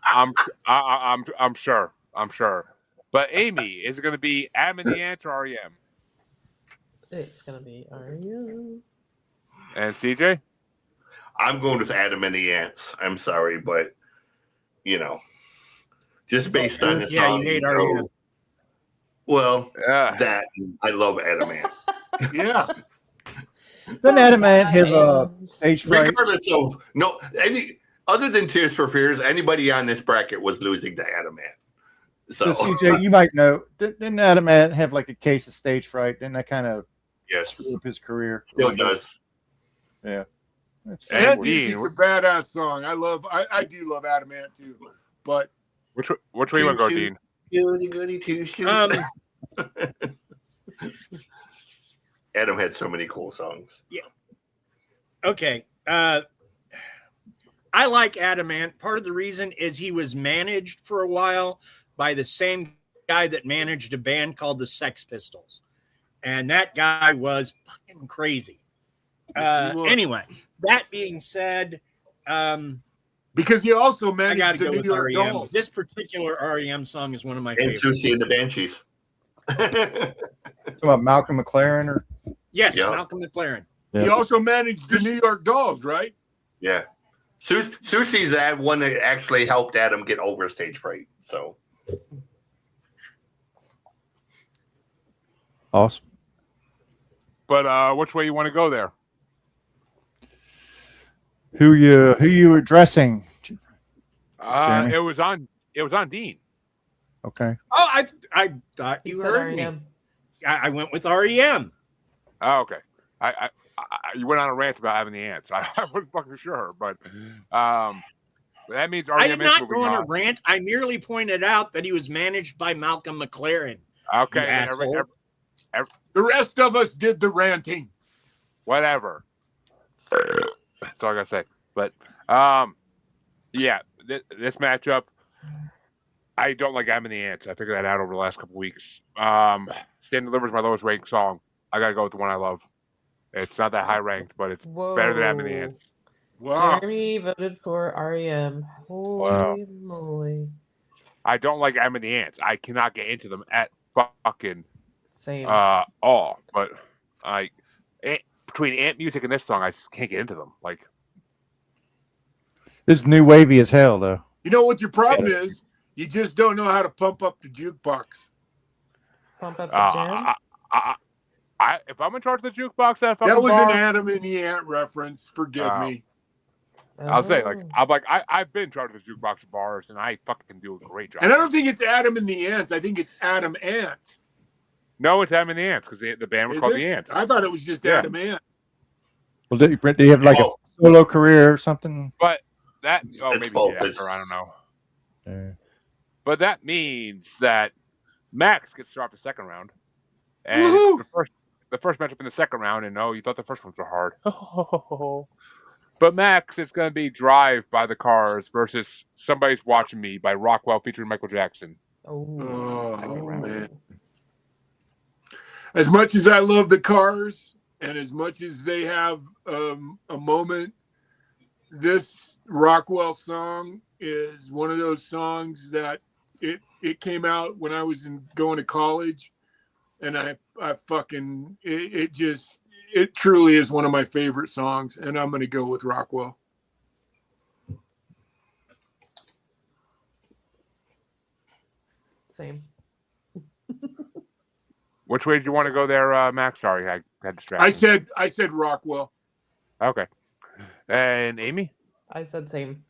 I'm sure. But Amy, is it going to be Adam and the Ants or REM? It's going to be REM. And CJ? I'm going with Adam and the Ants. I'm sorry, but just based on the song. You hate REM. Well, that I love Adam Ant. Yeah. Doesn't Adam Ant have stage fright? Regardless of other than Tears for Fears, anybody on this bracket was losing to Adam Ant. So CJ, you might know, didn't Adam Ant have like a case of stage fright? Didn't that kind of screw up his career? Still does. Yeah. And it's a badass song. I do love Adam Ant too. But which way you want to go, Dean? Goody two shoes. Adam had so many cool songs. Yeah. Okay. I like Adam Ant. Part of the reason is he was managed for a while by the same guy that managed a band called the Sex Pistols. And that guy was fucking crazy. Anyway, that being said, because he also I managed got to the go New with York REM. Dolls. This particular REM song is one of my And favorites. Susie and the Banshees. Talking about Malcolm McLaren or Yes, Yep. Malcolm McLaren. Yeah. He also managed the New York Dolls, right? Yeah. Susie's that one that actually helped Adam get over stage fright. So awesome. But which way you want to go there? Who you addressing? Jeremy? It was on Dean. Okay. Oh, I thought He you said heard me. R.E.M. I went with REM. Oh, okay. I you went on a rant about having the ants. I wasn't fucking sure, but that means I REM did is not moving go on a on. rant. I merely pointed out that he was managed by Malcolm McLaren. Okay, You then asshole. The rest of us did the ranting. whatever. That's all I gotta say. But yeah, this matchup, I don't like Adam and the Ants. I figured that out over the last couple weeks. Stand Delivers my lowest ranked song. I gotta go with the one I love. It's not that high ranked, but it's better than Adam and the Whoa. Ants. Wow. Jeremy voted for REM. Holy Wow. moly. I don't like Adam and the Ants. I cannot get into them at fucking Same. all. But between Ant music and this song, I just can't get into them. Like, This is new wavy as hell though. You know what your problem is? You just don't know how to pump up the jukebox. Pump up the jam. if I'm in charge of the jukebox at a fucking That was bar, an Adam and the Ant reference. Forgive me. I'll say, like, Oh. I've been in charge of the jukebox at bars, and I fucking do a great job. And I don't think it's Adam and the Ants. I think it's Adam Ant. No, it's Adam and the Ants because the band was Is called it? the Ants. I thought it was just Yeah. Adam Ant. Well, do you have like a solo career or something? But that, It's maybe both. yeah, or I don't know. Yeah. But that means that Max gets to start the second round, and Woohoo! the first matchup in the second round. And you thought the first ones were hard. But Max, it's going to be Drive by the Cars versus Somebody's Watching Me by Rockwell featuring Michael Jackson. Oh, Second round. man. As much as I love the Cars, and as much as they have a moment, this Rockwell song is one of those songs that it came out when I was going to college, and I fucking it truly is one of my favorite songs, and I'm going to go with Rockwell. Same. Which way do you want to go there, Max? Sorry, I had distracted. I said Rockwell. Okay. And Amy? I said same.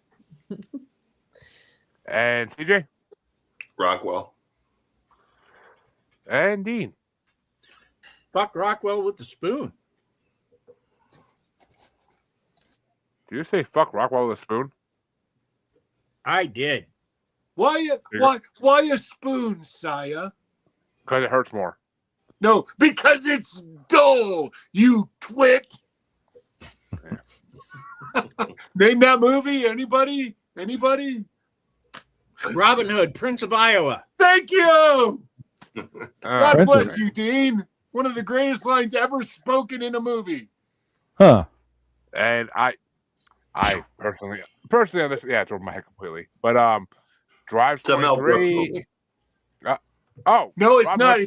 And CJ? Rockwell. And Dean? Fuck Rockwell with the spoon. Did you say fuck Rockwell with a spoon? I did. Why a spoon, Saya? Because it hurts more. No, because it's dull, you twit. Name that movie. Anybody? Robin Hood, Prince of Iowa. Thank you. God Prince bless of- you, Dean. One of the greatest lines ever spoken in a movie. Huh. And I personally on this, it's over my head completely. But Drive It's a Mel Brooks 23. movie. Oh No, it's Robin not. Hood.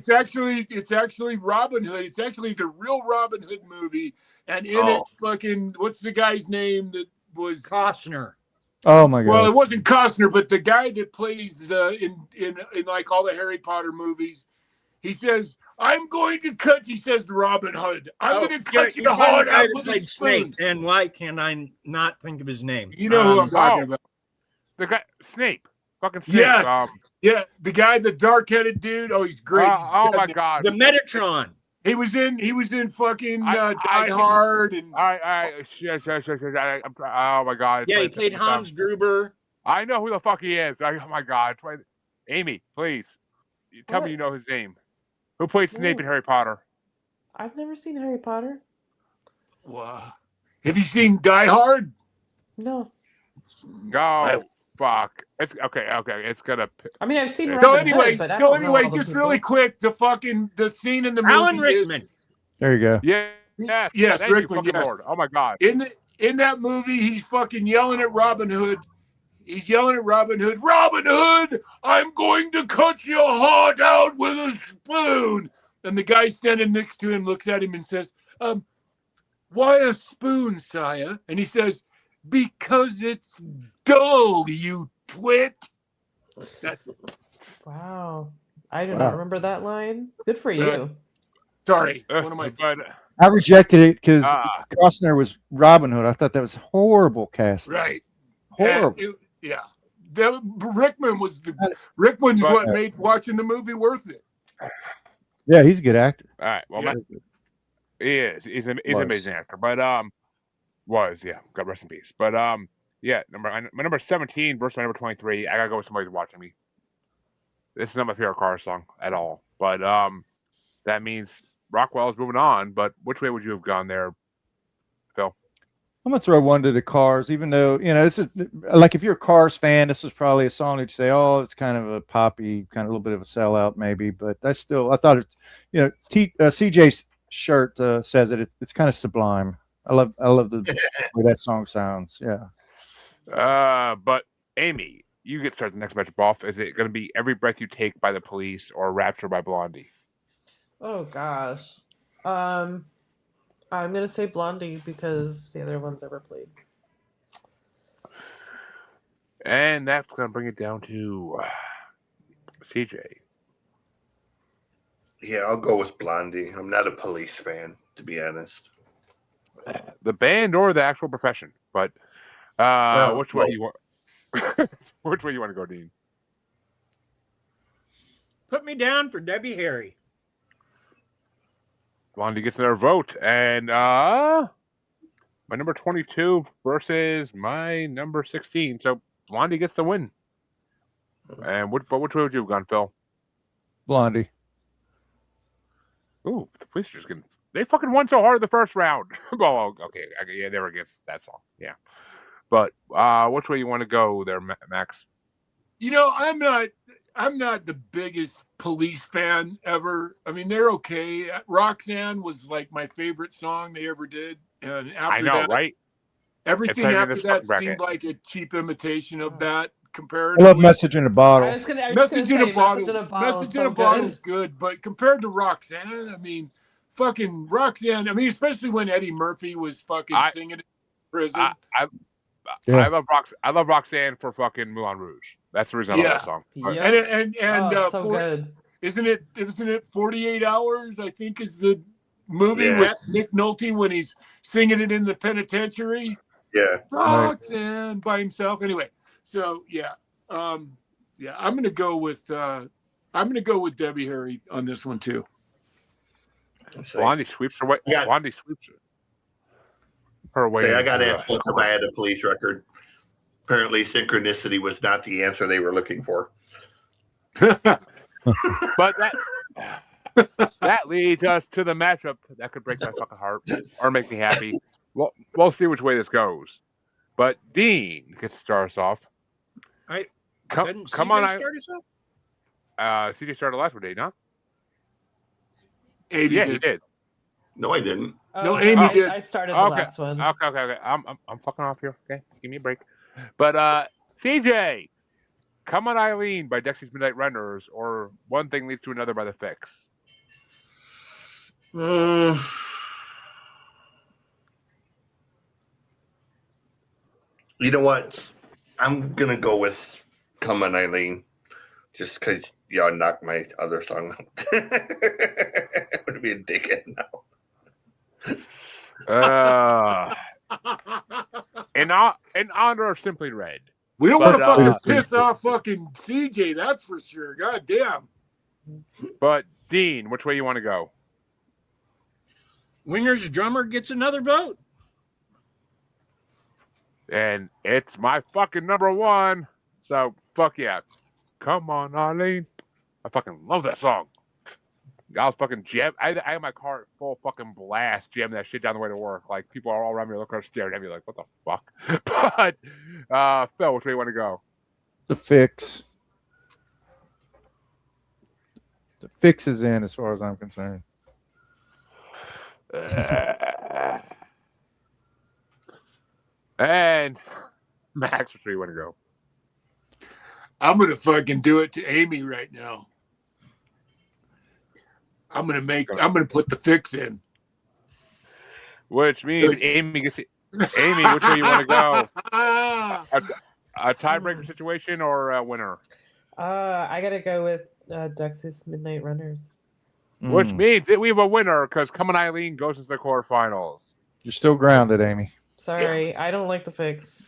It's actually Robin Hood. It's actually the real Robin Hood movie. And in it, Oh. fucking, what's the guy's name that was? Costner. Oh my god. Well, it wasn't Costner, but the guy that plays in like all the Harry Potter movies. He says, "I'm going to cut." He says to Robin Hood, "I'm going to cut you you're talking hard the guy out that with a played spoon." Snape. And why can I not think of his name? You know who I'm talking about? The guy Snape. Fucking Snape. Yes. Yeah, the guy, the dark-headed dude. Oh, he's great. He's Oh dead my now. god. The Metatron. He was in fucking I Die Hard and oh my god. Yeah, he played Hans Gruber. I know who the fuck he is. Oh my god. Amy, please. Tell me What? you know his name. Who played Snape in Ooh. Harry Potter? I've never seen Harry Potter. wow. Have you seen Die Hard? No. Go fuck. It's okay. It's gonna. I mean, I've seen So So Robin anyway, Hood, but I don't know all the just people. really quick, the scene in the movie Alan is Rickman. There you go. Yeah. Yes. Yes, Thank Rickman, you, fucking yes. Lord. Oh my God. in that movie, he's fucking yelling at Robin Hood. He's yelling at Robin Hood. Robin Hood, I'm going to cut your heart out with a spoon. And the guy standing next to him looks at him and says, why a spoon, sire? And he says, because it's dull, you twit. That's Wow. I do Wow. not remember that line. Good for you. sorry. One of my But I rejected it because Ah. Costner was Robin Hood. I thought that was horrible casting. right. Horrible. Yeah. Rickman's But- what made watching the movie worth it. Yeah, he's a good actor. all right. Well, Yeah. he is. He's an Was. amazing actor. But God rest in peace. But yeah. My number 17 versus my number 23. I gotta go with somebody who's watching me. This is not my favorite car song at all. But that means Rockwell is moving on. But which way would you have gone there, Phil? I'm gonna throw one to the Cars, even though this is like if you're a Cars fan, this is probably a song that you say, oh, it's kind of a poppy, kind of a little bit of a sellout, maybe. But I thought it's CJ's shirt says it. It's kind of sublime. I love the way that song sounds. Yeah. But Amy, you get started the next matchup off. Is it going to be Every Breath You Take by the Police or Rapture by Blondie? Oh gosh. I'm gonna say Blondie because the other one's ever played. And that's going to bring it down to CJ. Yeah, I'll go with Blondie. I'm not a Police fan, to be honest. The band or the actual profession, but which way you want? Which way you want to go, Dean? Put me down for Debbie Harry. Blondie gets another vote, and my number 22 versus my number 16. So Blondie gets the win. And which way would you have gone, Phil? Blondie. Ooh, the police are just getting. They fucking won so hard in the first round. Well, okay, yeah, they were against that song, yeah. But which way you want to go there, Max? I'm not the biggest Police fan ever. I mean, they're okay. Roxanne was like my favorite song they ever did, and after I know, that, right? everything It's after this that bracket. seemed like a cheap imitation of that. I Comparatively, love Message in a Bottle. I was gonna Message say in a Bottle. Message in a Bottle. Message is in so a Bottle good. is good, but compared to Roxanne, I mean, fucking Roxanne. I mean, especially when Eddie Murphy was fucking singing in prison. Yeah. I love Roxanne for fucking Moulin Rouge. That's the reason I love that song. But- Yep. And so good. Isn't it 48 Hours? I think is the movie Yeah. with Nick Nolte when he's singing it in the penitentiary. Yeah. Roxanne by himself. Anyway, so I'm gonna go with Debbie Harry on this one too. Blondie sweeps her way. Yeah. Blondie sweeps her way. Okay, I got into, asked if I had a police record. Apparently, synchronicity was not the answer they were looking for. But that leads us to the matchup that could break my fucking heart or make me happy. We'll see which way this goes. But Dean gets to start us off. Come on, Start us off? CJ started last one, did he not? Amy Yeah, did. he did. No, I didn't. No, Amy did. I started the Okay. last one. Okay. I'm fucking off here. Okay, give me a break. But CJ, Come on Eileen by Dexy's Midnight Runners or One Thing Leads to Another by The Fix. You know what? I'm gonna go with "Come On, Eileen," just because y'all knocked my other song out. I'm gonna be a dickhead now. In honor of Simply Red. We don't want to But, fucking piss off fucking CJ, that's for sure. God damn. But Dean, which way you want to go? Winger's drummer gets another vote. And it's my fucking number one. So fuck yeah. Come on, Eileen. I fucking love that song. I was fucking jam. I had my car at full fucking blast, jamming that shit down the way to work. Like people are all around me looking, staring at me like, "What the fuck?" But Phil, which way you want to go? The Fix. The Fix is in, as far as I'm concerned. And Max, which way you want to go? I'm gonna fucking do it to Amy right now. I'm gonna put the Fix in. Which means Amy gets Amy, which way you want to go? A tiebreaker situation or a winner? I gotta go with Dux's Midnight Runners. Which means that we have a winner because Come On Eileen goes into the quarterfinals. You're still grounded, Amy. Sorry, I don't like the Fix.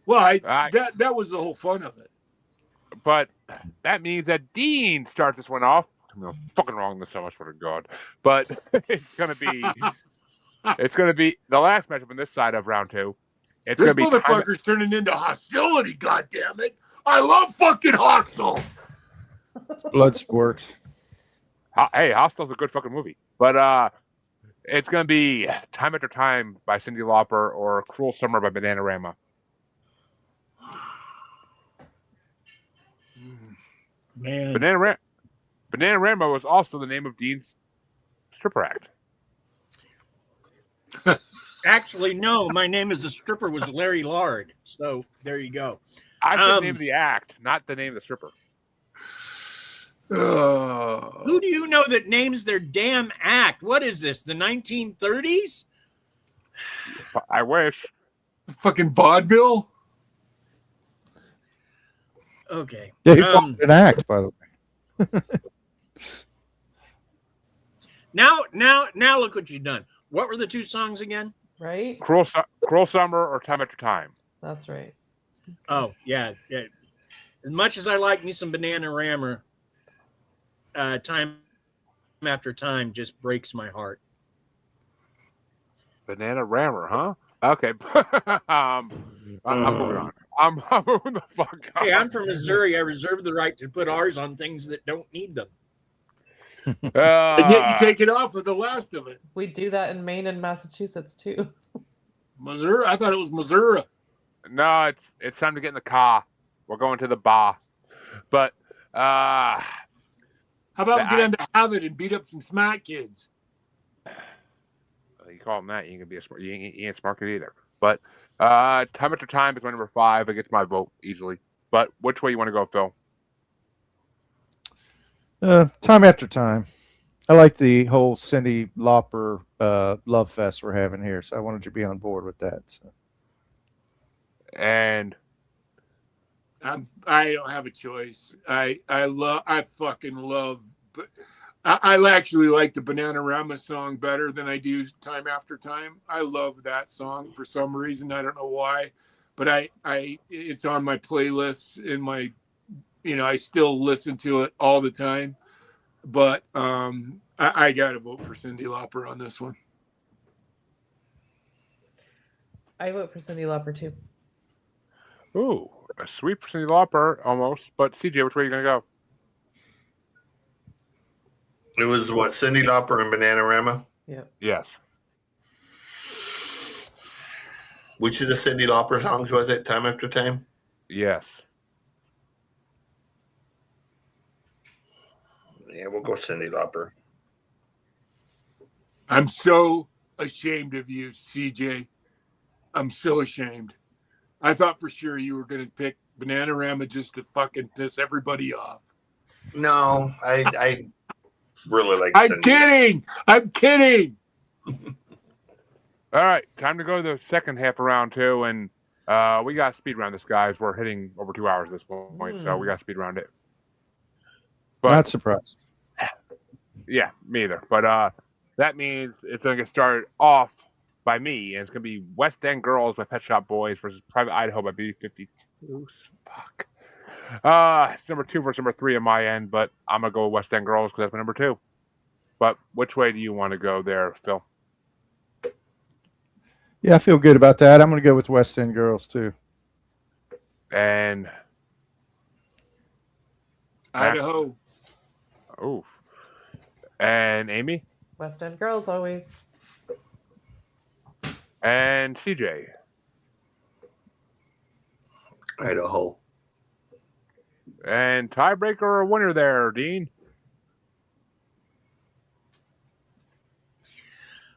Well, that was the whole fun of it. But that means that Dean starts this one off. I'm fucking wrong this so much, for God. But it's gonna be the last matchup on this side of round 2. It's This gonna be motherfucker's turning into hostility. God damn it! I love fucking Hostel. Blood sport. Hey, Hostel's a good fucking movie. But it's gonna be Time After Time by Cyndi Lauper or Cruel Summer by Bananarama. Man, Bananarama was also the name of Dean's stripper act. actually, no. My name as a stripper was Larry Lard. So there you go. I said the name of the act, not the name of the stripper. Who do you know that names their damn act? What is this? The 1930s? I wish. Fucking vaudeville. Okay. Yeah, he called it an act, by the way. Now, look what you've done. What were the 2 songs again? Right? Cruel Summer or Time After Time. That's right. Oh, yeah. As much as I like me some Bananarama, Time After Time just breaks my heart. Bananarama, huh? Okay. I'm moving on. I'm moving the fuck on. Hey, I'm from Missouri. I reserve the right to put R's on things that don't need them. And yet you take it off with the last of it. We do that in Maine and Massachusetts too. Missouri? I thought it was Missouri. No, it's time to get in the car. We're going to the bar. But how about we get into Habit and beat up some smart kids? You call them that, you ain't gonna be a smart. You ain't smart kid either. But Time After Time is my number 5. It gets my vote easily. But which way you want to go, Phil? Time After Time. I like the whole Cyndi Lauper love fest we're having here, so I wanted you to be on board with that. So. And I don't have a choice. I fucking love. I actually like the Bananarama song better than I do Time After Time. I love that song for some reason. I don't know why, but it's on my playlists in my, I still listen to it all the time. But I got to vote for Cyndi Lauper on this one. I vote for Cyndi Lauper too. Ooh, a sweep for Cyndi Lauper almost. But CJ, which way are you gonna go? It was what, Cyndi Lauper and Bananarama? Yeah. Yes. Which of the Cyndi Lauper songs was it? Time After Time? Yes. Yeah, we'll go Cyndi Lauper. I'm so ashamed of you, CJ. I'm so ashamed. I thought for sure you were going to pick Bananarama just to fucking piss everybody off. No, I really like Cyndi. I'm kidding. All right, time to go to the second half of round 2, and we got speed round this, guys. We're hitting over 2 hours at this point, so we got speed round it. But, not surprised. Yeah, me either. But that means it's going to get started off by me, and it's going to be West End Girls by Pet Shop Boys versus Private Idaho by B-52. Fuck. It's number 2 versus number 3 on my end, but I'm going to go with West End Girls because that's my number 2. But which way do you want to go there, Phil? Yeah, I feel good about that. I'm going to go with West End Girls too. And Idaho. Oh, And Amy? West End Girls always. And CJ? Idaho. And tiebreaker or winner there, Dean?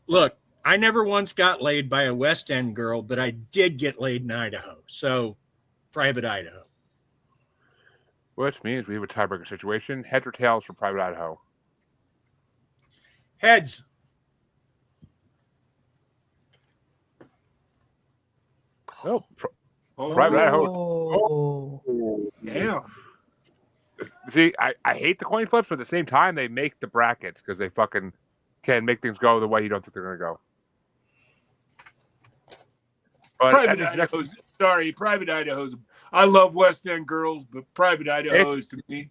Look, I never once got laid by a West End girl, but I did get laid in Idaho. So, Private Idaho. Which means we have a tiebreaker situation. Heads or tails for Private Idaho? Heads. Oh, Oh, Private Idaho. Oh. yeah. See, I hate the coin flips, but at the same time, they make the brackets because they fucking can make things go the way you don't think they're going to go. But Private that means Idaho's. Sorry, Private Idaho's. I love West End Girls, but Private Idaho's to me.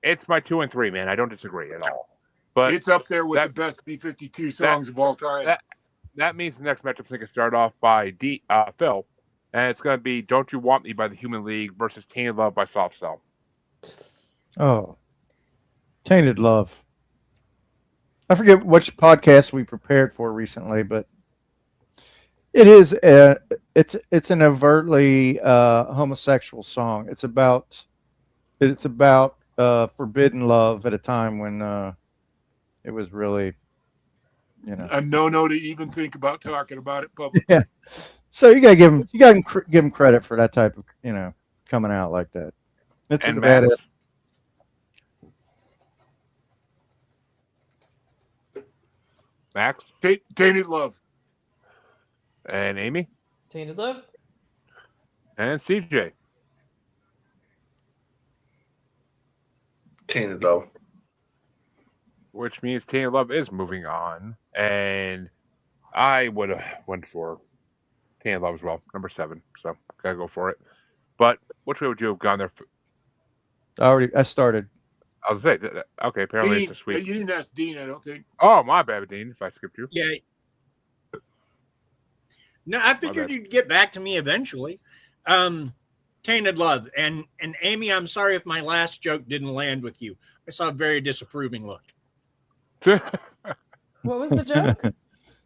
It's my 2 and 3, man. I don't disagree at all. But It's up there with the best B-52 songs of all time. That means the next matchup's going to start off by Phil, and it's going to be "Don't You Want Me" by the Human League versus "Tainted Love" by Soft Cell. Oh, Tainted Love. I forget which podcast we prepared for recently, but it is it's an overtly homosexual song. It's about forbidden love at a time when it was really, A no to even think about talking about it publicly. Yeah. So you gotta give him credit for that type of coming out like that. It's And a bad. Max? Tainted Love. And Amy? Tainted Love. And CJ? Tainted Love. Which means Tainted Love is moving on. And I would have went for Tainted Love as well, number 7. So gotta go for it. But which way would you have gone there? I started. I was saying, okay, apparently Dean, it's a sweep. you didn't ask Dean, I don't think. Oh, my bad, Dean, if I skipped you. Yeah. No, I figured you'd get back to me eventually. Tainted Love. And Amy, I'm sorry if my last joke didn't land with you. I saw a very disapproving look. What was the joke?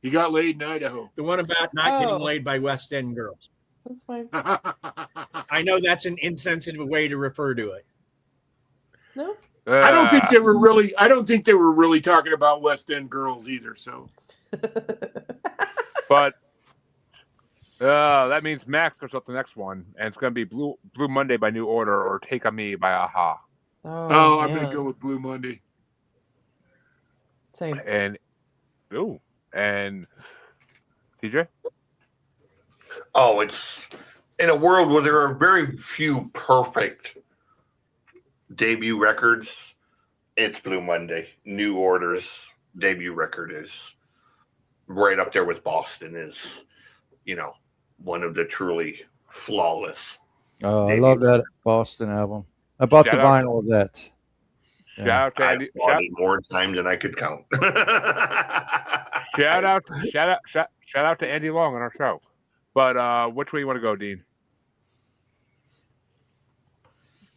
He got laid in Idaho. The one about not getting laid by West End girls. That's fine. I know that's an insensitive way to refer to it. No. I don't think they were really talking about West End Girls either. So, but that means Max goes up the next one, and it's going to be Blue Monday by New Order or Take on Me by Aha. Oh, I'm going to go with Blue Monday. Same. And TJ? Oh, it's in a world where there are very few perfect debut records. It's Blue Monday. New Order's debut record is right up there with Boston. Is one of the truly flawless. Oh, I love that Boston album. I bought the vinyl of that. Shout out to Andy. I bought it more times than I could count. Shout out to Andy Long on our show. But which way you want to go, Dean?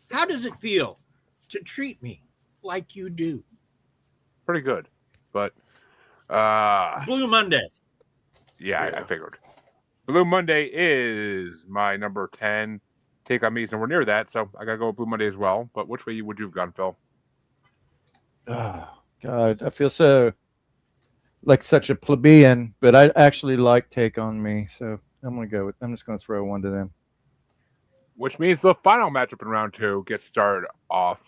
How does it feel to treat me like you do? Pretty good, but Blue Monday. Yeah, I figured. Blue Monday is my number 10. Take on Me is nowhere near that, so I gotta go with Blue Monday as well. But which way would you have gone, Phil? Oh God, I feel so like such a plebeian, but I actually like Take on Me, so I'm just gonna throw one to them. Which means the final matchup in round 2 gets started off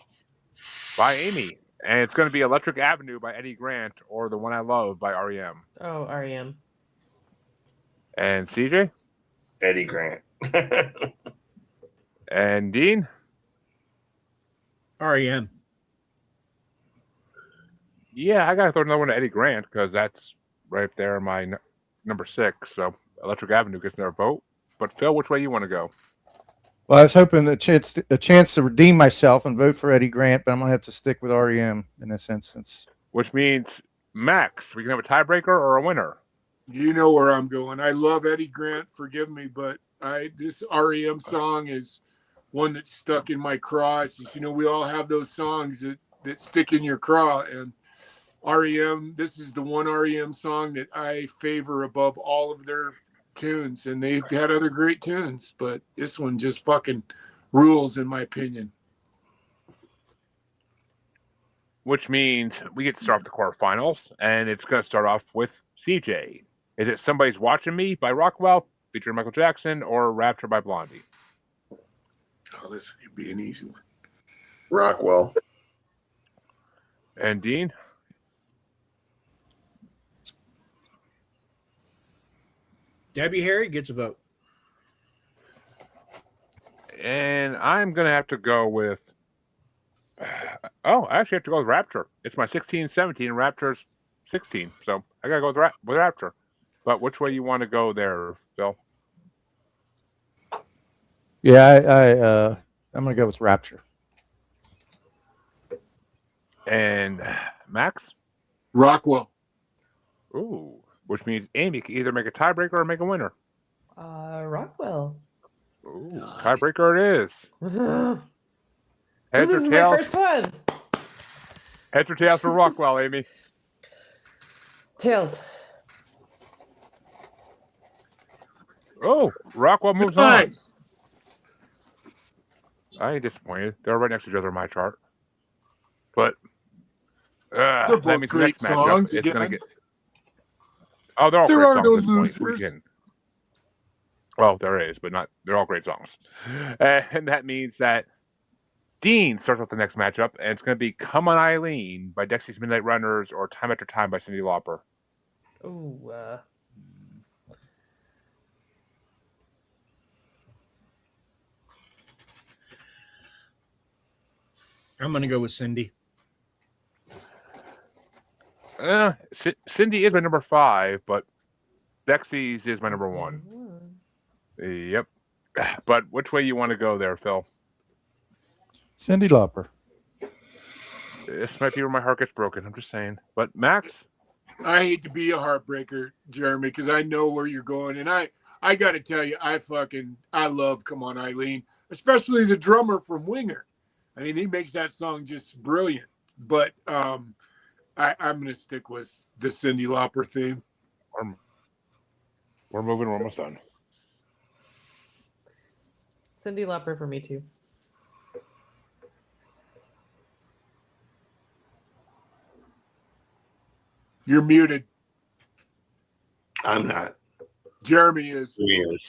by Amy. And it's going to be Electric Avenue by Eddie Grant or The One I Love by REM. Oh, REM. And CJ? Eddie Grant. And Dean? REM. Yeah, I got to throw another one to Eddie Grant because that's right there in my number 6. So Electric Avenue gets their vote. But Phil, which way you want to go? Well, I was hoping a chance to redeem myself and vote for Eddie Grant, but I'm going to have to stick with REM in this instance. Which means, Max, we can have a tiebreaker or a winner. You know where I'm going. I love Eddie Grant. Forgive me, but this REM song is one that's stuck in my craw. It's just, we all have those songs that stick in your craw, and REM. This is the one REM song that I favor above all of their tunes, and they've had other great tunes, but this one just fucking rules in my opinion. Which means we get to start the quarterfinals, and it's going to start off with CJ. Is it Somebody's Watching Me by Rockwell, featuring Michael Jackson, or Rapture by Blondie? Oh, this could be an easy one. Rockwell. And Dean? Debbie Harry gets a vote. And I'm going to have to go with... I actually have to go with Rapture. It's my 16-17, and Rapture's 16. So I got to go with Rapture. But which way you want to go there, Phil? Yeah, I'm gonna go with Rapture. And Max? Rockwell. Ooh, which means Amy can either make a tiebreaker or make a winner. Rockwell. Ooh, tiebreaker it is. Heads This or is my tails? first one. Heads or tails for Rockwell, Amy? Tails. Oh, Rockwell moves Nice. on. I ain't disappointed. They're right next to each other on my chart. But They're that both means the great next matchup songs. it's going to Again, get... Oh, they're all there great are songs no at this point. losers. What are you kidding? Well, there is, but not. They're all great songs. And that means that Dean starts off the next matchup, and it's going to be Come On Eileen by Dexy's Midnight Runners or Time After Time by Cyndi Lauper. Ooh. I'm going to go with Cindy. Cindy is my number 5, but Dexy's is my number 1. Yep. But which way you want to go there, Phil? Cyndi Lauper. This might be where my heart gets broken. I'm just saying. But Max? I hate to be a heartbreaker, Jeremy, because I know where you're going, and I got to tell you, I love Come On Eileen, especially the drummer from Winger. I mean, he makes that song just brilliant. But I'm going to stick with the Cyndi Lauper theme. We're moving. We're almost done. Cyndi Lauper for me too. You're muted. I'm not. Jeremy is. Yes.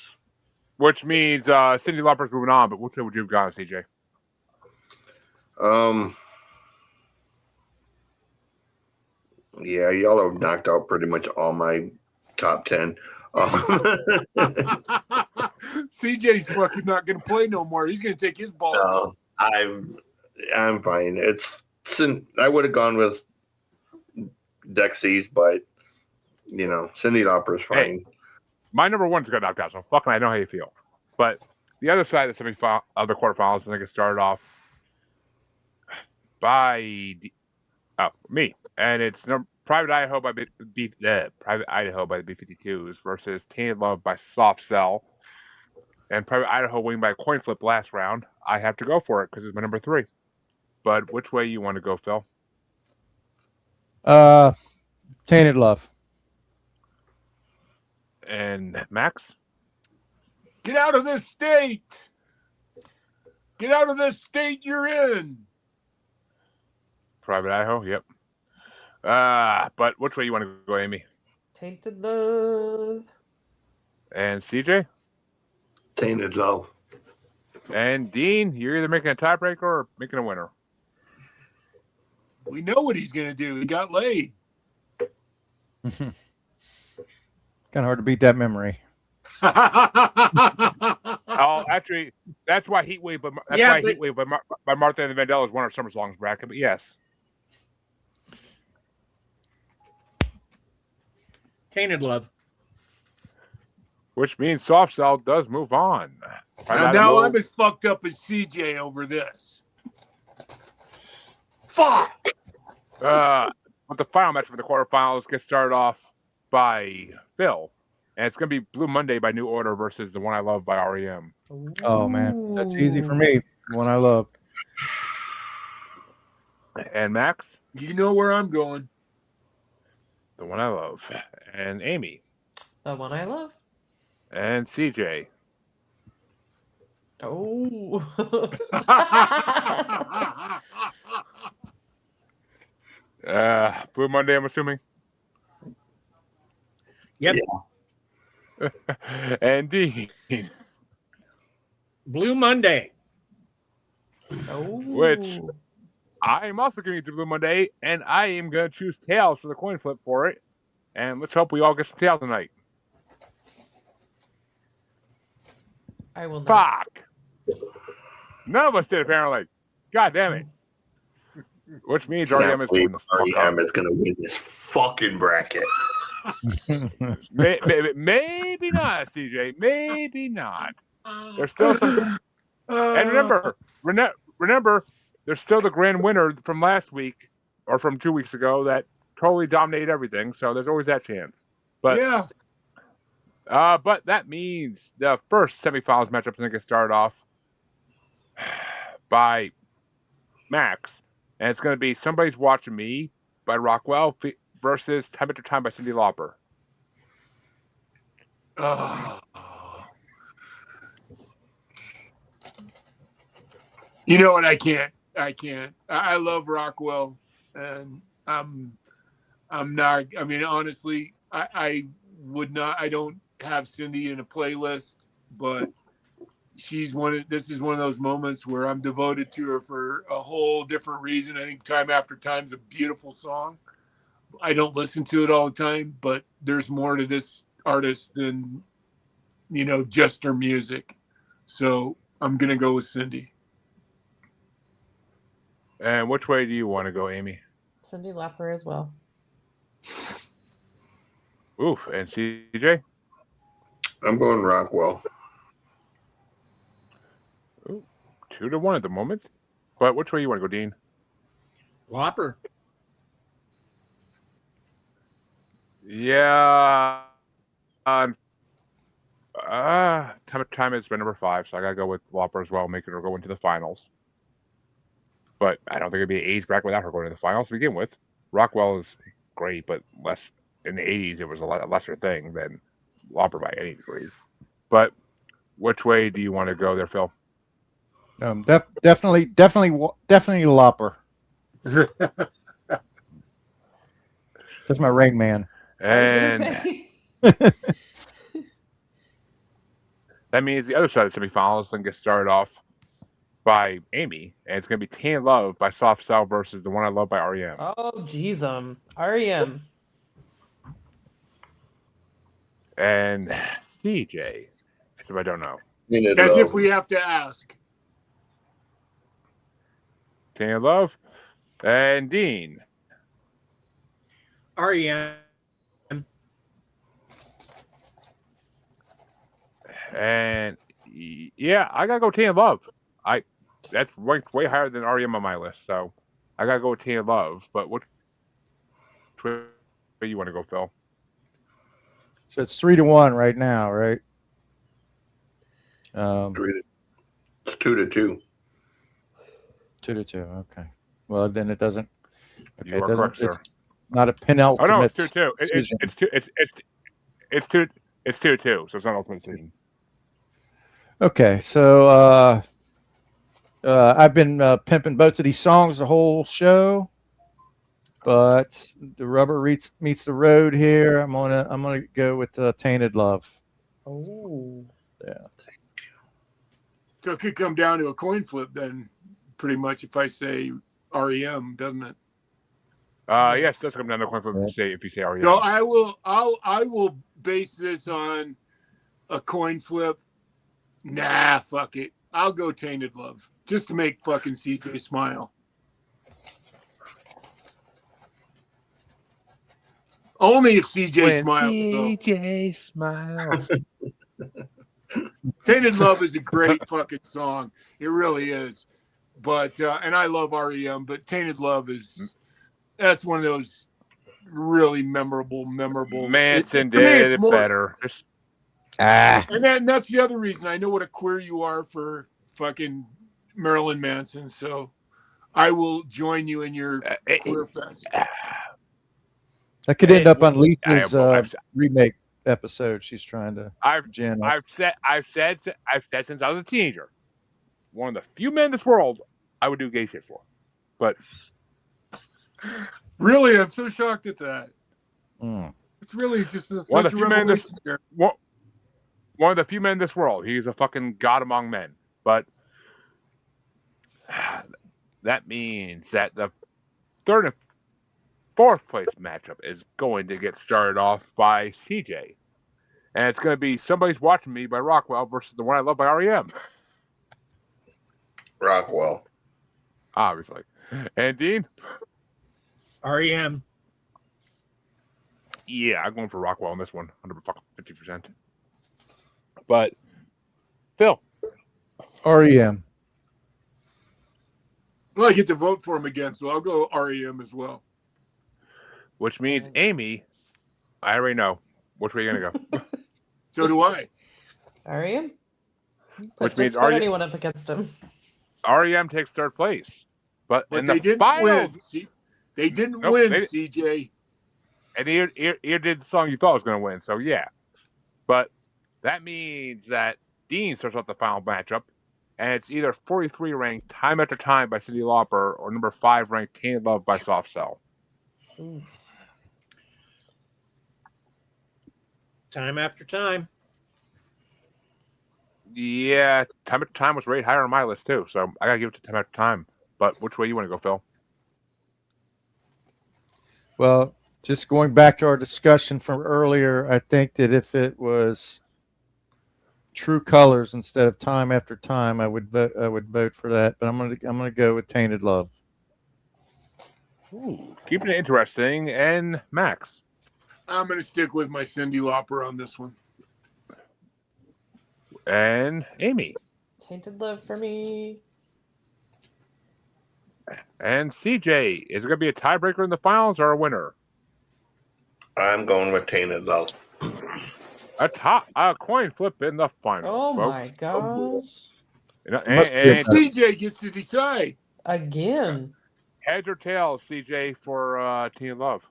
Which means Cyndi Lauper's moving on, but which way would you have gone, CJ? Yeah, y'all have knocked out pretty much all my top 10. CJ's fucking not going to play no more. He's going to take his ball. No, I'm fine. I would have gone with Dexys, but Cyndi Lauper is fine. Hey, my number 1's got knocked out, so fucking I know how you feel. But the other side of the quarterfinals, I think it started off by me, and it's Private Idaho by Private Idaho by the B-52s versus Tainted Love by Soft Cell, and Private Idaho winning by a coin flip last round. I have to go for it because it's my number 3. But which way you want to go, Phil? Tainted Love. And Max? Get out of this state. Get out of this state you're in. Private Idaho, yep. But which way you want to go, Amy? Tainted Love. And CJ? Tainted Love. And Dean, you're either making a tiebreaker or making a winner. We know what he's going to do. He got laid. Kind of hard to beat that memory. Oh, actually, that's why Heatwave by Martha and the Vandellas won our Summer Songs bracket. But yes, Tainted Love. which means Soft Cell does move on. Now I'm as fucked up as CJ over this. Fuck. But the final match for the quarterfinals gets started off by Phil, and it's going to be Blue Monday by New Order versus The One I Love by REM. Oh man, that's easy for me. One I love. And Max? You know where I'm going. The One I Love. And Amy. The One I Love. And CJ. Oh. Blue Monday, I'm assuming. Yep. And Dean. Blue Monday. Oh. Which I am also going to Blue Monday, and I am going to choose tails for the coin flip for it. And let's hope we all get some tails tonight. I will not. Fuck. None of us did, apparently. God damn it. Which means REM is going to fuck REM up. is going to win this fucking bracket. Maybe not, CJ. Maybe not. There's still some. And remember, there's still the grand winner from last week or from 2 weeks ago that totally dominated everything. So there's always that chance. But yeah. But that means the first semifinals matchup is going to get started off by Max, and it's going to be Somebody's Watching Me by Rockwell versus Time After Time by Cyndi Lauper. You know what? I can't. I love Rockwell, and I'm not. I mean, honestly, I would not. I don't have Cyndi in a playlist, but this is one of those moments where I'm devoted to her for a whole different reason. I think Time After Time is a beautiful song. I don't listen to it all the time, but there's more to this artist than, just her music. So I'm going to go with Cyndi. And which way do you want to go, Amy? Cyndi Lauper as well. Oof. And CJ? I'm going Rockwell. Ooh, 2-1 at the moment. But which way you want to go, Dean? Lauper. Yeah. Time of Time has been number 5, so I gotta go with Lauper as well, making her go into the finals. But I don't think it'd be an 80's bracket without her going to the finals to begin with. Rockwell is great, but less in the 80's. It was a lesser thing than Lauper by any degree. But which way do you want to go there, Phil? Definitely Lauper. That's my Rain Man. And that means the other side of the semifinals then gets started off by Amy, and it's going to be Tan Love by Soft Cell versus The One I Love by REM. Oh, jeez, REM. And CJ, if I don't know. As if we have to ask. Tan Love and Dean. REM. And yeah, I gotta go Tan Love. That's ranked way higher than REM on my list, so I gotta go with Tan Love. But which way you want to go, Phil? So it's 3-1 right now, right? It's 2-2. 2-2. Okay. Well, then it doesn't. Okay, You are correct, sir. It's not a penultimate. Oh no, it's 2-2. decision. It's 2-2. So it's not an ultimate decision. Okay, so I've been pimping both of these songs the whole show, but the rubber meets the road here. I'm gonna go with Tainted Love. Oh, yeah. So it could come down to a coin flip then, pretty much. If I say REM, doesn't it? Yes, it does come down to a coin flip if you say REM. So I will base this on a coin flip. Nah, fuck it. I'll go Tainted Love just to make fucking CJ smile. Only if CJ smiles. CJ smiles. Tainted Love is a great fucking song. It really is. But and I love REM, but Tainted Love that's one of those really memorable. Manson did it better. And that's the other reason. I know what a queer you are for fucking Marilyn Manson, so I will join you in your queer fest. That could end up on I Lisa's have remake episode. She's trying to I've gin up. I've said since I was a teenager, one of the few men in this world I would do gay shit for. But Really, I'm so shocked at that. Mm. It's really just one such of a the few men in this revelation there. one of the few men in this world. He's a fucking god among men. But that means that the third and fourth place matchup is going to get started off by CJ. And it's going to be Somebody's Watching Me by Rockwell versus The One I Love by REM. Rockwell. Obviously. And Dean? REM. Yeah, I'm going for Rockwell on this one. 150%. But, Phil? REM. Well, I get to vote for him again, so I'll go REM as well. Which means Amy, I already know. Which way are you going to go? So do I. REM? Which means put anyone up against him. REM takes third place. But in they the didn't final... win. They didn't win, CJ. And he did the song you thought was going to win, so yeah. But that means that Dean starts off the final matchup, and it's either 43 ranked Time After Time by Cyndi Lauper or number 5 ranked Tainted Love by Soft Cell. Ooh. Time After Time. Yeah, Time After Time was rated higher on my list too, so I gotta give it to Time After Time. But which way you want to go, Phil? Well, just going back to our discussion from earlier, I think that if it was True Colors instead of Time After Time, I would vote for that. But I'm gonna go with Tainted Love. Ooh, keeping it interesting. And Max? I'm going to stick with my Cyndi Lauper on this one. And Amy? Tainted Love for me. And CJ, is it going to be a tiebreaker in the finals or a winner? I'm going with Tainted Love. A coin flip in the finals. Oh folks. my gosh. You know, Must be a and CJ gets to decide. Again. heads or tails, CJ, for Teen Love?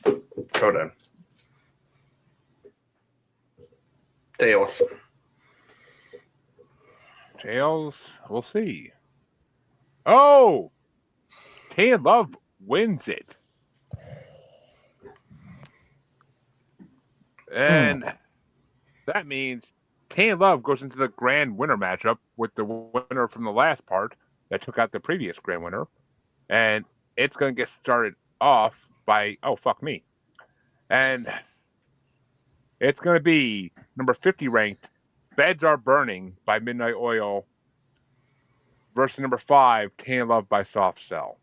Hold on. Tails. Tails, we'll see. Oh! Teen Love wins it. And that means Teen Love goes into the grand winner matchup with the winner from the last part that took out the previous grand winner. And it's going to get started off by, oh, fuck me. And it's going to be number 50 ranked Beds Are Burning by Midnight Oil versus number 5, Teen Love by Soft Cell.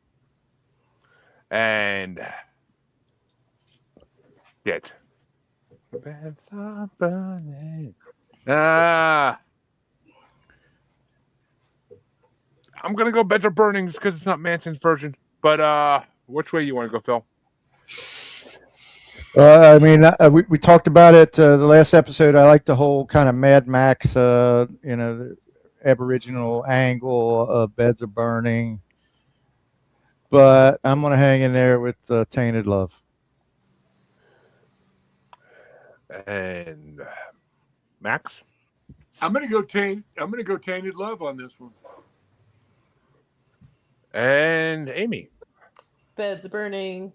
And shit. Beds are burning. I'm gonna go Beds Are Burning just because it's not Manson's version. But which way you want to go, Phil? I mean, we talked about it the last episode. I like the whole kind of Mad Max, the Aboriginal angle of Beds Are Burning. But I'm going to hang in there with Tainted Love. And Max? I'm gonna go Tainted Love on this one. And Amy? Beds are burning.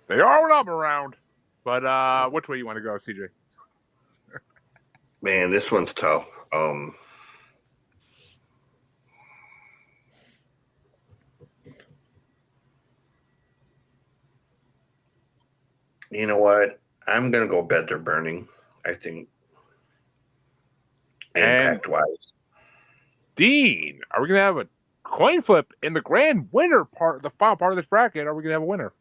They are when I'm around. But which way you want to go, CJ? Man, this one's tough. You know what? I'm gonna go Beds Are Burning. I think impact wise. Dean, are we gonna have a coin flip in the grand winner part, the final part of this bracket? Are we gonna have a winner?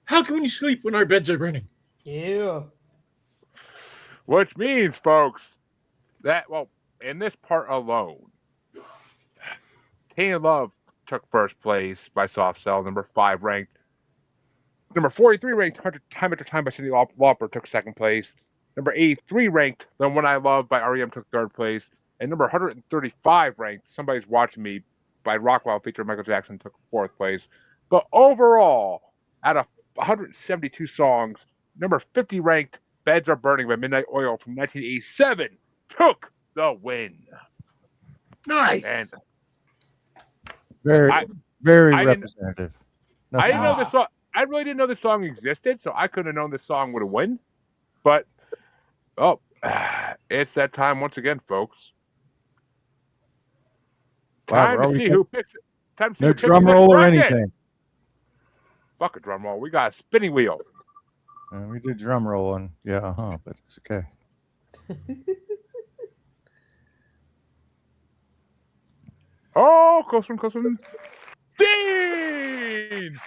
How can we sleep when our beds are burning? Yeah. Which means, folks, that, well, in this part alone, Tainted Love took first place by Soft Cell, number 5 ranked. Number 43 ranked Time After Time by Cyndi Lauper took second place. Number 83 ranked The One I Love by REM took third place. And number 135 ranked, Somebody's Watching Me by Rockwell featuring Michael Jackson took 4th place. But overall, out of 172 songs, number 50 ranked Beds Are Burning by Midnight Oil from 1987 took the win. Nice. And Very, I didn't- representative. I didn't know Nothing this song. I really didn't know this song existed, so I couldn't have known this song would have won. But it's that time once again, folks. Wow, Time we're to see who picks it. Time to see no who picks drum the roll or bracket. anything. Fuck a drum roll. We got a spinning wheel. We did drum rolling. Yeah, but it's okay. Oh, close one. Dean!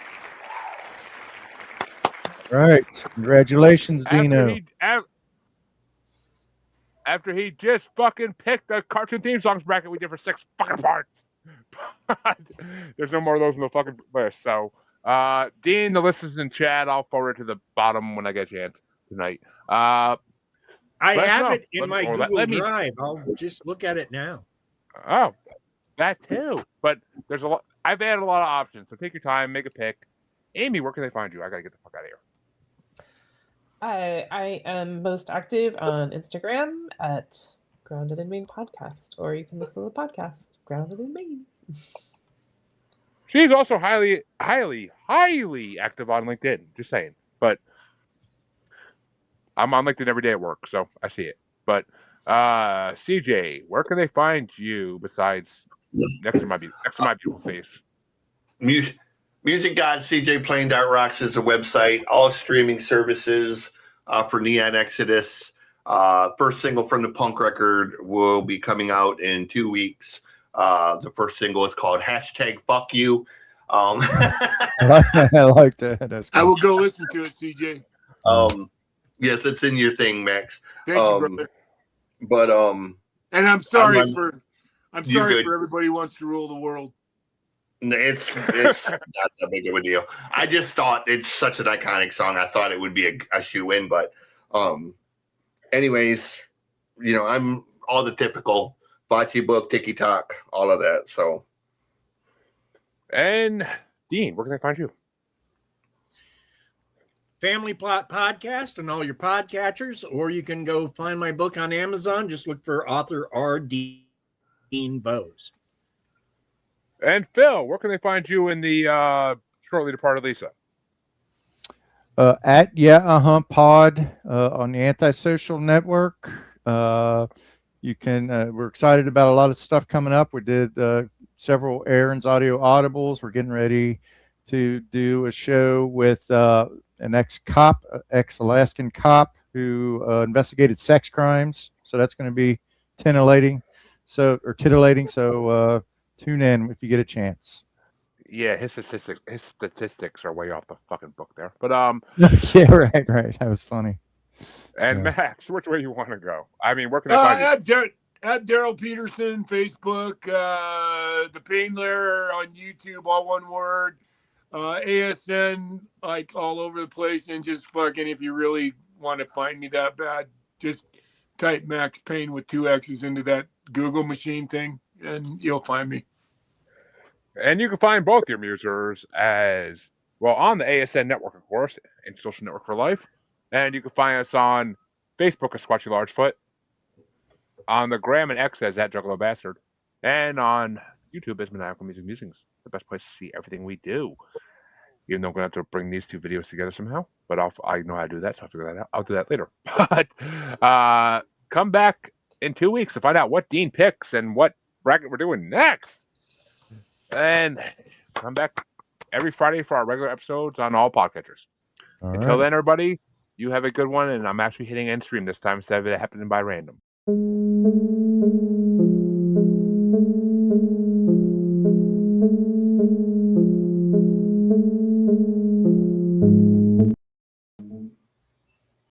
Right. Congratulations, Dino. After he just fucking picked the cartoon theme songs bracket we did for 6 fucking parts. There's no more of those in the fucking list. So, Dean, the list is in chat. I'll forward it to the bottom when I get a chance tonight. I have know. it in my Google Drive. I'll just look at it now. Oh, that too. But there's a lot. I've added a lot of options. So take your time, make a pick. Amy, where can they find you? I gotta get the fuck out of here. I am most active on Instagram at Grounded in Maine Podcast, or you can listen to the podcast Grounded in Maine. She's also highly active on LinkedIn. Just saying. But I'm on LinkedIn every day at work, so I see it. But CJ, where can they find you besides next to my beautiful face? Music God CJ Plain.rocks is the website. All streaming services for Neon Exodus. First single from the punk record will be coming out in 2 weeks. The first single is called #FuckYou. I like that. That's I will go listen to it, CJ. Yes, it's in your thing, Max. Thank you, brother. But and I'm sorry for good. everybody who wants to rule the world. It's not that big of a deal. I just thought it's such an iconic song. I thought it would be a shoe-in, but anyways, I'm all the typical bocce book, tiki-talk, all of that. So, and Dean, where can they find you? Family Plot Podcast and all your podcatchers, or you can go find my book on Amazon. Just look for author R. Dean Bose. And Phil, where can they find you in the shortly departed Lisa? At Pod on the Antisocial Network. You can. We're excited about a lot of stuff coming up. We did several Aaron's audio audibles. We're getting ready to do a show with an ex-Alaskan cop who investigated sex crimes. So that's going to be titillating. So tune in if you get a chance. Yeah, his statistics are way off the fucking book there. But yeah, right. That was funny. And yeah. Max, which way you want to go? I mean, where can I find you? At Daryl Peterson, Facebook, The Pain Lair on YouTube, all one word. ASN, like all over the place, and just fucking, if you really want to find me that bad, just type Max Payne with 2 X's into that Google machine thing, and you'll find me. And you can find both your musers as well on the ASN network, of course, and Social Network for Life. And you can find us on Facebook as Squatchy Largefoot, on the Gram and X as at Juggalo Bastard, and on YouTube as Maniacal Musings. The best place to see everything we do. Even though I'm going to have to bring these 2 videos together somehow, but I know how to do that, so I'll figure that out. I'll do that later. But come back in 2 weeks to find out what Dean picks and what bracket we're doing next. And come back every Friday for our regular episodes on all podcatchers. Until then, everybody, you have a good one, and I'm actually hitting end stream this time instead of it happening by random.